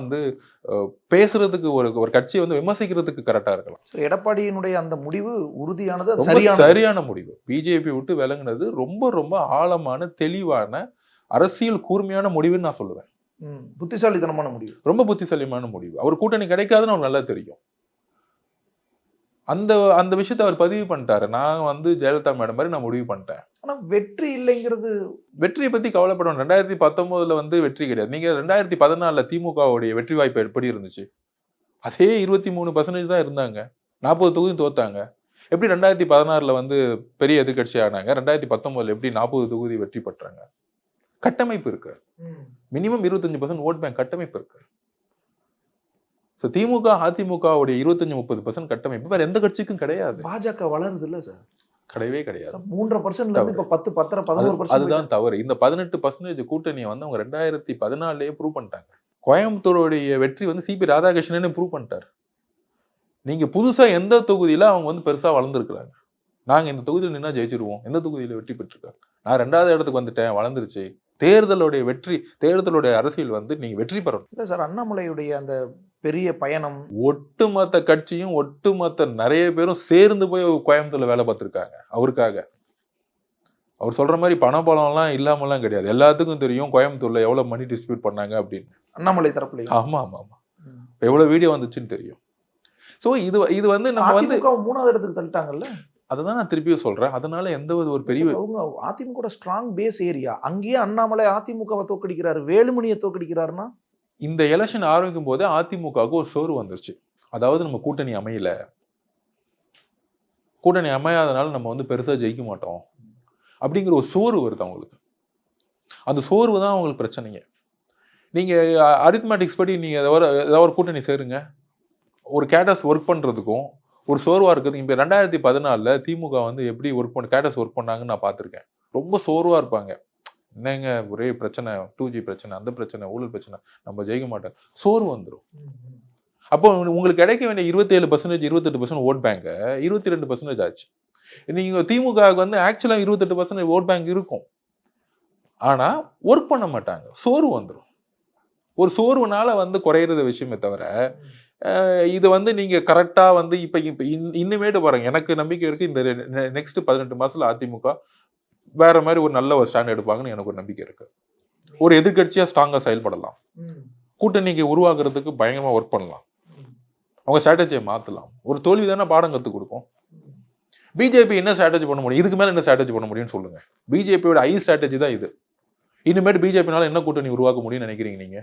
பேசுறதுக்கு ஒரு கட்சியை விமர்சிக்கிறதுக்கு கரெக்டா இருக்கலாம். எடப்பாடியினுடைய அந்த முடிவு உறுதியானது, சரியான முடிவு. பிஜேபி விட்டு விலகுனது ரொம்ப ரொம்ப ஆழமான தெளிவான அரசியல் கூர்மையான முடிவுன்னு நான் சொல்லுவேன். புத்திசாலித்தனமான முடிவு, ரொம்ப புத்திசாலிமான முடிவு. அவர் கூட்டணி கிடைக்காதுன்னு அவர் நல்லா தெரியும். அந்த விஷயத்தை அவர் பதிவு பண்ணிட்டாரு. நான் ஜெயலலிதா மேடம் மாதிரி நான் முடிவு பண்ணிட்டேன். ஆனா வெற்றி இல்லைங்கிறது, வெற்றியை பத்தி கவலைப்படணும். 2019 வெற்றி கிடையாது. நீங்க 2014 திமுகவுடைய வெற்றி வாய்ப்பு எப்படி இருந்துச்சு? அதே 23% தான் இருந்தாங்க. 40 தொகுதி தோத்தாங்க. எப்படி 2016 வந்து பெரிய எதிர்கட்சி ஆனாங்க, 2019 எப்படி 40 தொகுதி வெற்றி பெற்றாங்க? கட்டமைப்பு இருக்கு. மினிமம் 25% ஓட் பேங்க் கட்டமைப்பு இருக்கு. திமுக அதிமுகவுடைய 25-30% கட்டமைப்பு வேற எந்த கட்சிக்கும் கிடையாது. பாஜக வளருது இல்ல சார், கிடையவே கிடையாது. 3% இப்ப 10, 10, 11%. அதுதான் தவறு. இந்த 18% கூட்டணியை வந்து அவங்க 2014 ப்ரூவ் பண்ணிட்டாங்க. கோயம்புத்தூருடைய வெற்றி வந்து சிபி ராதாகிருஷ்ணனே ப்ரூவ் பண்ணிட்டார். நீங்க புதுசா எந்த தொகுதியில அவங்க வந்து பெருசா வளர்ந்துருக்காங்க? நாங்க இந்த தொகுதியில் நின்னா ஜெயிச்சிருவோம், எந்த தொகுதியில வெற்றி பெற்றிருக்காங்க? நான் 2வது இடத்துக்கு வந்துட்டேன், வளர்ந்துருச்சு. தேர்தலுடைய வெற்றி, தேர்தலுடைய அரசியல் வந்து நீங்க வெற்றி பெறணும். இல்ல சார், அண்ணாமலையுடைய அந்த பெரிய பயணம், ஒட்டுமொத்த கட்சியும் ஒட்டுமொத்த நிறைய பேரும் சேர்ந்து போய் கோயம்புத்தூர்ல வேலை பார்த்திருக்காங்க அவருக்காக. அவர் சொல்ற மாதிரி பணபலம்லாம் இல்லாமலாம் கிடையாது. எல்லாத்துக்கும் தெரியும் கோயம்புத்தூர்ல எவ்வளவு மணி டிஸ்ட்ரிபியூட் பண்ணாங்க அப்படின்னு. அண்ணாமலை தரப்புல. ஆமா ஆமா ஆமா, எவ்வளவு வீடியோ வந்துச்சுன்னு தெரியும். சோ இது வந்து நம்ம வந்து 3வது இடத்துக்கு தள்ளிட்டாங்கல்ல. அதுதான் நான் திருப்பியும் சொல்றேன். அதனால எந்த ஒரு பெரிய அதிமுக ஸ்ட்ராங் பேஸ் ஏரியா, அங்கேயே அண்ணாமலை அதிமுகவை தோக்கடிக்கிறாரு, வேலுமணியை தோக்கடிக்கிறாருன்னா இந்த எலெக்ஷன் ஆரம்பிக்கும் போதே அதிமுகவுக்கு ஒரு சோறு வந்துருச்சு. அதாவது நம்ம கூட்டணி அமையல, கூட்டணி அமையாதனால நம்ம வந்து பெருசா ஜெயிக்க மாட்டோம் அப்படிங்கிற ஒரு சோறு வருது அவங்களுக்கு. அந்த சோர்வு தான் அவங்களுக்கு பிரச்சனைங்க. நீங்க அரித்மேட்டிக்ஸ் படி நீங்க ஏதாவது ஒரு கூட்டணி சேருங்க, ஒரு கேடஸ் ஒர்க் பண்றதுக்கும் ஒரு சோர்வா இருக்குது. இப்ப 2014 திமுக வந்து எப்படி கேடஸ் ஒர்க் பண்ணாங்கன்னு நான் பார்த்திருக்கேன். ரொம்ப சோர்வா இருப்பாங்க. என்னங்க ஒரே பிரச்சனை, 2G பிரச்சனை, அந்த பிரச்சனை, ஊழல் பிரச்சனை, நம்ம ஜெயிக்க மாட்டோம், சோர்வு வந்துடும். அப்போ உங்களுக்கு கிடைக்க வேண்டிய 27%, 28% ஓட் பேங்க் 22% ஆச்சு. நீங்க திமுக வந்து ஆக்சுவலா 28% ஓட் பேங்க் இருக்கும், ஆனா ஒர்க் பண்ண மாட்டாங்க, சோர்வு வந்துடும். ஒரு சோர்வுனால வந்து குறையிறது விஷயமே தவிர, இது வந்து நீங்க கரெக்டா வந்து இப்ப இன்னுமேட்டு பாருங்க, எனக்கு நம்பிக்கை இருக்கு இந்த நெக்ஸ்ட் 18 மாசத்துல அதிமுக வேற மாதிரி ஒரு நல்ல ஒரு ஸ்டாண்ட் எடுப்பாங்கன்னு எனக்கு ஒரு நம்பிக்கை இருக்கு. ஒரு எதிர்கட்சியா ஸ்ட்ராங்கா செயல்படலாம், கூட்டணிக்கு உருவாக்குறதுக்கு பயங்கரமா ஒர்க் பண்ணலாம், அவங்க ஸ்ட்ராட்டஜியை மாத்தலாம். ஒரு தோல்வி தானே பாடம் கற்றுக் கொடுக்கும். பிஜேபி என்ன ஸ்ட்ராட்டஜி பண்ண முடியும், இதுக்கு மேல என்ன ஸ்ட்ராட்டஜி பண்ண முடியும்னு சொல்லுங்க. பிஜேபியோட ஸ்ட்ராட்டஜி தான் இது. இனிமேட்டு பிஜேபினால என்ன கூட்டணி உருவாக்க முடியும்னு நினைக்கிறீங்க? நீங்க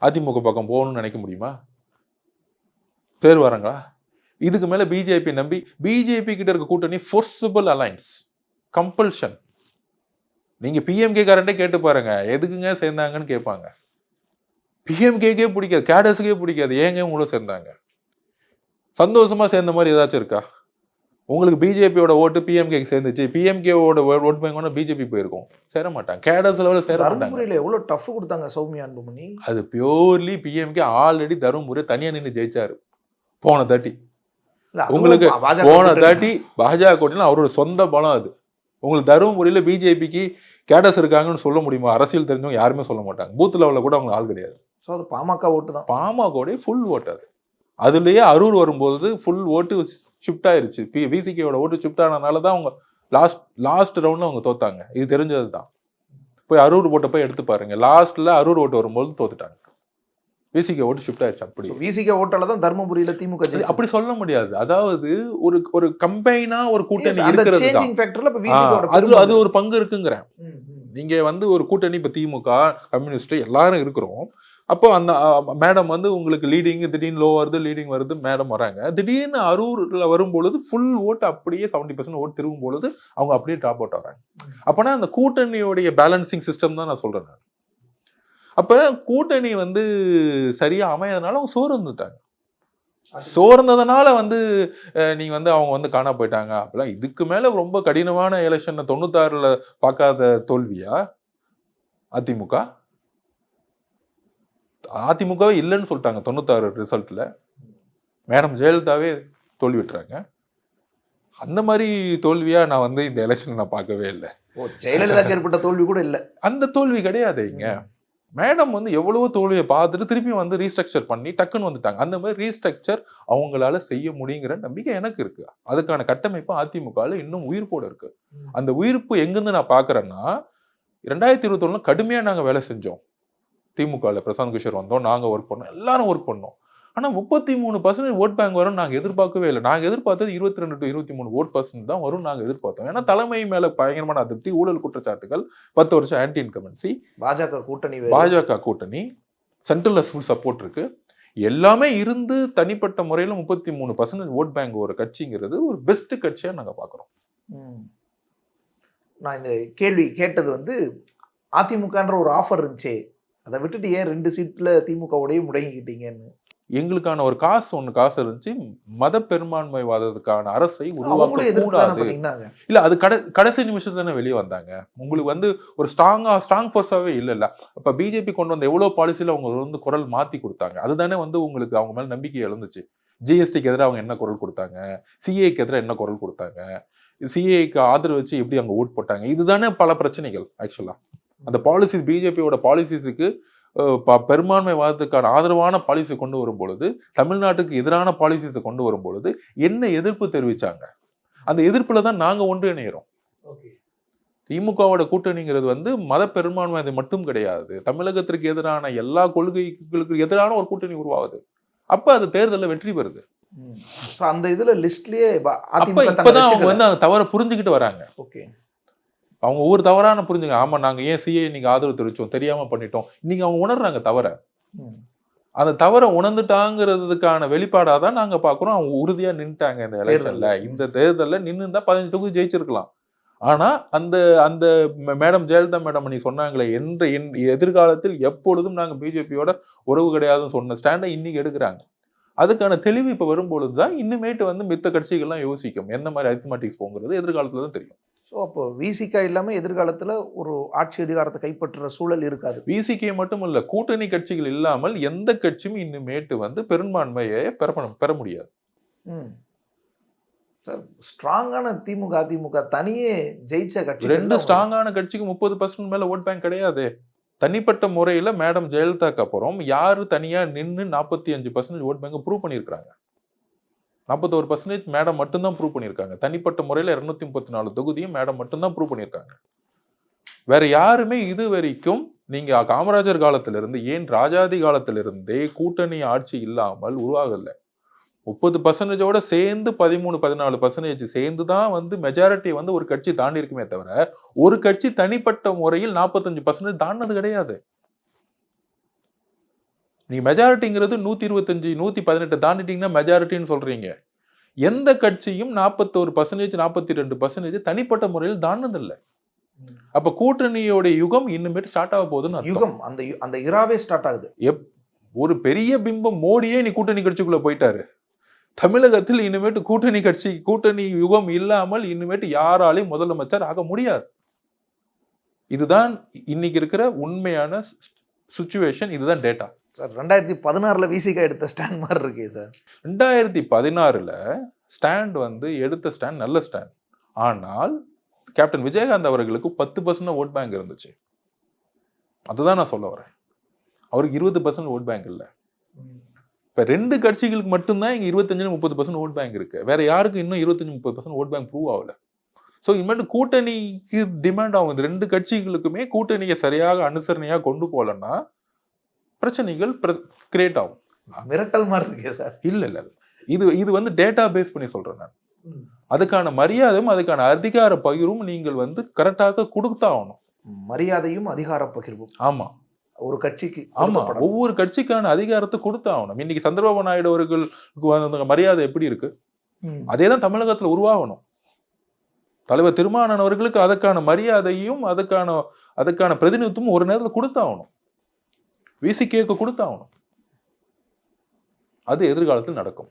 அதிமுக பக்கம் போகணும்னு நினைக்க முடியுமா? பேர் வராங்களா? இதுக்கு மேல பிஜேபி நம்பி பிஜேபி கிட்ட இருக்க கூட்டணி ஃபோர்ஸபிள் அலைன்ஸ், கம்பல்ஷன். நீங்க பிஎம்கே காரண்டே கேட்டு பாருங்க, எதுக்குங்க சேர்ந்தாங்கன்னு கேட்பாங்க. பிஎம்கேக்கே பிடிக்காது, கேடஸுக்கே பிடிக்காது, ஏங்க உங்களை சேர்ந்தாங்க? சந்தோஷமா சேர்ந்த மாதிரி ஏதாச்சும் இருக்கா? உங்களுக்கு பிஜேபியோட ஓட்டு பிஎம்கேக்கு சேர்ந்துச்சு, பிஎம்கேவோட ஓட் பேங்க் பிஜேபி போயிருக்கும், சேர மாட்டாங்க. கேடஸ் லெவலில் சேர மாட்டாங்க. எவ்வளவு டஃப் கொடுத்தாங்க சௌமியா அன்புமணி. அது பியூர்லி பிஎம்கே ஆல்ரெடி தருமபுரி தனியா நின்று ஜெயிச்சாரு போன 30. உங்களுக்கு போன 30 பாஜக கூட்டணி அவரோட சொந்த பலம். அது உங்களுக்கு தருமபுரியில பிஜேபிக்கு கேடஸ் இருக்காங்கன்னு சொல்ல முடியுமா? அரசியல் தெரிஞ்சவங்க யாருமே சொல்ல மாட்டாங்க. பூத் லெவலில் கூட அவங்க ஆள் கிடையாது. பாமக ஓட்டு தான், பாமக ஃபுல் ஓட்டு. அது அதுலயே அரூர் வரும்போது ஃபுல் ஓட்டு ஷிஃப்ட் ஆயிருச்சு. விசிகேயோட ஓட்டு ஷிஃப்ட் ஆனதுனால தான் அவங்க லாஸ்ட் ரவுண்ட்ல அவங்க தோத்தாங்க. இது தெரிஞ்சது தான். போய் அரூர் ஓட்டை போய் எடுத்து பாருங்க. லாஸ்ட்ல அரூர் ஓட்டு வரும்போது தோத்துட்டாங்க. விசிகே ஓட்டு ஷிஃப்ட் ஆயிடுச்சு. அப்படி விசிகே ஓட்டால தான் தர்மபுரியில திமுக அப்படி சொல்ல முடியாது. அதாவது ஒரு கம்பைனா ஒரு கூட்டணி இருக்கிறது அது ஒரு பங்கு இருக்குங்கிறேன். நீங்க வந்து ஒரு கூட்டணி இப்ப திமுக கம்யூனிஸ்ட் எல்லாரும் இருக்கிறோம். அப்போ அந்த மேடம் வந்து உங்களுக்கு லீடிங் திடீர்னு லோ வருது, லீடிங் வருது, மேடம் வராங்க. திடீர்னு அரூர்ல வரும்பொழுது ஃபுல் ஓட்டு அப்படியே 70% ஓட்டு திரும்பும் பொழுது அவங்க அப்படியே டாப் அவுட் வராங்க. அப்பனா அந்த கூட்டணியோடைய பேலன்சிங் சிஸ்டம் தான் நான் சொல்றேன். அப்ப கூட்டணி வந்து சரியா அமையாதனால அவங்க சோர்ந்துட்டாங்க. சோர்ந்ததுனால வந்து நீங்க வந்து அவங்க வந்து காணா போயிட்டாங்க. அப்பெல்லாம் இதுக்கு மேல ரொம்ப கடினமான எலெக்ஷன் 96 பார்க்காத தோல்வியா அதிமுக? அதிமுகவே இல்லைன்னு சொல்லிட்டாங்க 96 ரிசல்ட்ல. மேடம் ஜெயலலிதாவே தோல்வி விட்டுறாங்க. அந்த மாதிரி தோல்வியா நான் வந்து இந்த எலெக்ஷன் நான் பார்க்கவே இல்லை. ஜெயலலிதாக்கு ஏற்பட்ட தோல்வி கூட இல்லை. அந்த தோல்வி கிடையாது. இங்க மேடம் வந்து எவ்வளவோ தோல்வியை பார்த்துட்டு திருப்பி வந்து ரீஸ்ட்ரக்சர் பண்ணி டக்குன்னு வந்துட்டாங்க. அந்த மாதிரி ரீஸ்ட்ரக்சர் அவங்களால செய்ய முடியுங்கிற நம்பிக்கை எனக்கு இருக்கு. அதுக்கான கட்டமைப்பு அதிமுகவில் இன்னும் உயிர்ப்போட இருக்கு. அந்த உயிர்ப்பு எங்கிருந்து நான் பாக்குறேன்னா, 2021 கடுமையா நாங்க வேலை செஞ்சோம். திமுகவில் பிரசாந்த் கிஷோர் வந்தோம், நாங்க ஒர்க் பண்ணோம், எல்லாரும் ஒர்க் பண்ணோம். ஆனா 33% ஓட் பேங்க் வரும் நாங்க எதிர்பார்க்கவே இல்லை. நாங்க எதிர்பார்த்தது 22 to 23 ஓட்% தான் வரும் நாங்க எதிர்பார்த்தோம். ஏன்னா தலைமை மேல பயங்கரமான அதிருப்தி, ஊழல் குற்றச்சாட்டுகள், 10 வருஷம் ஆன்டி இன்கம்பன்சி, பாஜக கூட்டணி, சென்ட்ரல்ல ஃபுல் சப்போர்ட் இருக்கு. எல்லாமே இருந்து தனிப்பட்ட முறையில் 33% ஓட் பேங்க் ஒரு கட்சிங்கிறது ஒரு பெஸ்ட் கட்சியாக நாங்கள் பார்க்குறோம். நான் இந்த கேள்வி கேட்டது வந்து அதிமுகன்ற ஒரு ஆஃபர் இருந்துச்சே, அதை விட்டுட்டு ஏன் 2 சீட்ல திமுகவுடைய முடங்கிக்கிட்டீங்கன்னு. எங்களுக்கான ஒரு காசு இருந்துச்சு. மத பெரும்பான்மைவாதத்துக்கான அரசை அவங்களும் எதிர்ப்பு தானே உருவாக்க பண்ணீங்கன்னாங்க. இல்ல அது கடைசி நிமிஷத்துல தானே வெளியே வந்தாங்க. உங்களுக்கு வந்து ஒரு ஸ்ட்ராங் ஃபோர்ஸாவே இல்ல. அப்ப பிஜேபி கொண்டு வந்த எவ்வளவு பாலிசியில அவங்க வந்து குரல் மாத்தி கொடுத்தாங்க. அதுதானே வந்து உங்களுக்கு அவங்க மேல நம்பிக்கை இழந்துச்சு. ஜிஎஸ்டிக்கு எதிராக அவங்க என்ன குரல் கொடுத்தாங்க, சிஏக்கு எதிராக என்ன குரல் கொடுத்தாங்க, சிஏக்கு ஆதரவு வச்சு எப்படி அவங்க ஓட் போட்டாங்க. இதுதானே பல பிரச்சனைகள். ஆக்சுவலா அந்த பாலிசிஸ் பிஜேபியோட பாலிசிஸுக்கு பெரும்பான்மைவாதத்துக்கான ஆதரவான பாலிசி கொண்டு வரும் பொழுது, தமிழ்நாட்டுக்கு எதிரான பாலிசிஸை கொண்டு வரும் பொழுது என்ன எதிர்ப்பு தெரிவிச்சாங்க. அந்த எதிர்ப்புல தான் நாங்க ஒன்றிணைகிறோம். திமுகவோட கூட்டணிங்கிறது வந்து மத பெரும்பான்மை மட்டும் கிடையாது, தமிழகத்திற்கு எதிரான எல்லா கொள்கைகளுக்கு எதிரான ஒரு கூட்டணி உருவாகுது. அப்ப அது தேர்தலில் வெற்றி பெறுது. அந்த இதுல லிஸ்ட்லயே இப்பதான் அவங்க வந்து அந்த தவறை புரிஞ்சுக்கிட்டு வராங்க. ஓகே, அவங்க ஒவ்வொரு தவறான புரிஞ்சுங்க. ஆமா, நாங்க ஏன் சிஏ நீங்க ஆதரவு தெரிவிச்சோம், தெரியாம பண்ணிட்டோம். இன்னைக்கு அவங்க உணர்றாங்க தவற. அந்த தவறை உணர்ந்துட்டாங்கிறதுக்கான வெளிப்பாடாதான் நாங்க பாக்குறோம். அவங்க உறுதியா நின்றுட்டாங்க இந்த எலெக்ஷன்ல. இந்த தேர்தல்ல நின்று தான் 15 தொகுதி ஜெயிச்சிருக்கலாம். ஆனா அந்த அந்த மேடம் ஜெயலலிதா மேடம் நீ சொன்னாங்களே, எதிர்காலத்தில் எப்பொழுதும் நாங்க பிஜேபியோட உறவு கிடையாதுன்னு சொன்ன ஸ்டாண்டை இன்னைக்கு எடுக்கிறாங்க. அதுக்கான தெளிவு இப்ப வரும்பொழுதுதான் இன்னுமேட்டு வந்து மித்த கட்சிகள்லாம் யோசிக்கும் எந்த மாதிரி அரித்மெட்டிக்ஸ் போங்கிறது எதிர்காலத்துல தான் தெரியும். ஸோ அப்போ விசிகா இல்லாமல் எதிர்காலத்தில் ஒரு ஆட்சி அதிகாரத்தை கைப்பற்றுற சூழல் இருக்காது. விசிகே மட்டும் இல்ல, கூட்டணி கட்சிகள் இல்லாமல் எந்த கட்சியும் இன்னுமேட்டு வந்து பெரும்பான்மையை பெற முடியாது. சார், ஸ்ட்ராங்கான திமுக அதிமுக தனியே ஜெயிச்ச கட்சி. 2 ஸ்ட்ராங்கான கட்சிக்கு 30% மேல ஓட் பேங்க் கிடையாது. தனிப்பட்ட முறையில மேடம் ஜெயலலிதாக்கு அப்புறம் யாரு தனியா நின்று 45% ஓட் பேங்க் ப்ரூவ் பண்ணியிருக்காங்க. 41% மேடம் மட்டும்தான் ப்ரூவ் பண்ணியிருக்காங்க. தனிப்பட்ட முறையில் 234 தொகுதியும் மேடம் மட்டும்தான் ப்ரூவ் பண்ணியிருக்காங்க. வேற யாருமே இது வரைக்கும் நீங்க காமராஜர் காலத்திலிருந்து ஏன் ராஜாதி காலத்திலிருந்தே கூட்டணி ஆட்சி இல்லாமல் உருவாகல. 30%ஓட சேர்ந்து 13-14% சேர்ந்து தான் வந்து மெஜாரிட்டி வந்து ஒரு கட்சி தாண்டி இருக்குமே தவிர ஒரு கட்சி தனிப்பட்ட முறையில் 45% தாண்டினது கிடையாது. நீங்க மெஜாரிட்டிங்கிறது 125 118 தாண்டிட்டீங்கன்னா மெஜாரிட்டின்னு சொல்றீங்க. எந்த கட்சியும் 41% 42% தனிப்பட்ட முறையில் தாண்டினதில்லை. அப்ப கூட்டணியோட யுகம் இன்னுமேட்டு ஸ்டார்ட் ஆக போகுதுன்னு யுகம் அந்த இராவே ஸ்டார்ட் ஆகுது. ஒரு பெரிய பிம்பம் மோடியே நீ கூட்டணி கட்சிக்குள்ள போயிட்டாரு. தமிழகத்தில் இனிமேட்டு கூட்டணி யுகம் இல்லாமல் இனிமேட்டு யாராலையும் முதலமைச்சர் ஆக முடியாது. இதுதான் இன்னைக்கு இருக்கிற உண்மையான சிச்சுவேஷன். இதுதான் டேட்டா. சார், 2016 விசிகா எடுத்த ஸ்டாண்ட் மாதிரி இருக்கே சார். 2016 ஸ்டாண்ட் வந்து எடுத்த ஸ்டாண்ட் நல்ல ஸ்டாண்ட். ஆனால் கேப்டன் விஜயகாந்த் அவர்களுக்கு 10% ஓட் பேங்க் இருந்துச்சு. அதுதான் நான் சொல்ல வரேன். அவருக்கு 20% ஓட் பேங்க் இல்லை. இப்ப 2 கட்சிகளுக்கு மட்டும்தான் இங்க 25-30% ஓட் பேங்க் இருக்கு. வேற யாருக்கு இன்னும் 25-30% ஓட் பேங்க் ப்ரூவ் ஆகல. ஸோ இனிமேட்டு கூட்டணிக்கு டிமாண்ட் ஆகும். இந்த 2 கட்சிகளுக்குமே கூட்டணியை சரியாக அனுசரணையா கொண்டு போகலன்னா பிரச்சனைகள் கிரியேட் ஆகும். மிரட்டல் மாதிரி இருக்கே சார். இல்ல இது வந்து டேட்டா பேஸ் பண்ணி சொல்றேன் நான். அதுக்கான மரியாதையும் அதுக்கான அதிகார பகிர்வும் நீங்கள் வந்து கரெக்டாக கொடுத்தாகணும். மரியாதையும் அதிகார பகிர்வும். ஆமா, ஒரு கட்சிக்கு. ஆமா, ஒவ்வொரு கட்சிக்கான அதிகாரத்தை கொடுத்தாகணும். இன்னைக்கு சந்திரபாபு நாயுடு அவர்களுக்கு மரியாதை எப்படி இருக்கு, அதேதான் தமிழகத்துல உருவாகணும். தலைவர் திருமாவளவன் அவர்களுக்கு அதற்கான மரியாதையும் அதுக்கான பிரதிநிதித்துவம் ஒரு நேரத்தில் கொடுத்தாகணும். விசிகேக்கு கொடுத்தாகணும். அது எதிர்காலத்தில் நடக்கும்.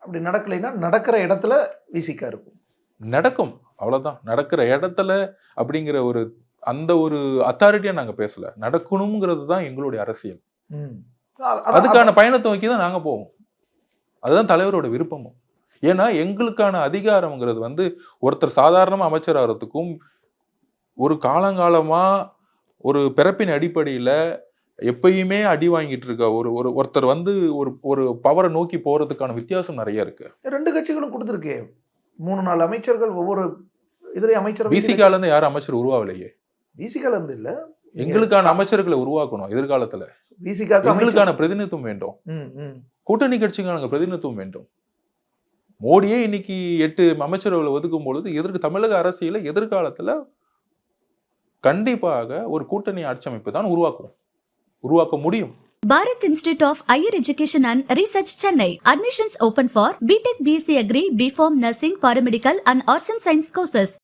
அப்படி நடக்கலைன்னா நடக்கிற இடத்துல விசிகா இருக்கும். நடக்கும், அவ்வளவுதான். நடக்கிற இடத்துல அப்படிங்கிற அந்த ஒரு அத்தாரிட்டியா நாங்க பேசல. நடக்கணுங்கிறது தான் எங்களுடைய அரசியல். அதுக்கான பயணத்தை நோக்கி தான் நாங்க போவோம். அதுதான் தலைவரோட விருப்பமும். ஏன்னா எங்களுக்கான அதிகாரம்ங்கிறது வந்து ஒருத்தர் சாதாரண அமைச்சர் ஆகிறதுக்கும் ஒரு காலங்காலமா ஒரு பிறப்பின் அடிப்படையில எப்பயுமே அடி வாங்கிட்டு இருக்க ஒருத்தர் வந்து ஒரு பவரை நோக்கி போறதுக்கான வித்தியாசம் நிறைய இருக்கு. 2 கட்சிகளும் கொடுத்துருக்கு. 3-4 அமைச்சர்கள் ஒவ்வொரு இதுலயும் அமைச்சர். விசிகால இருந்து யாரும் அமைச்சர் உருவாகலையே. விசிகால இருந்து இல்ல, எங்களுக்கான அமைச்சர்களை உருவாக்கணும். எதிர்காலத்துல எங்களுக்கான பிரதிநிதித்துவம் வேண்டும். கூட்டணி கட்சிக்கான பிரதிநிதித்துவம் வேண்டும். மோடியே இன்னைக்கு 8 அமைச்சர்களை ஒதுக்கும் பொழுது தமிழக அரசியல எதிர்காலத்துல கண்டிப்பாக ஒரு கூட்டணி ஆட்சி அமைப்பு தான் உருவாக்க முடியும். Bharat Institute of Higher Education and Research, Chennai. Admissions open for BTech, BSc Agri, BPharm, Nursing, Paramedical and Arts and Science courses.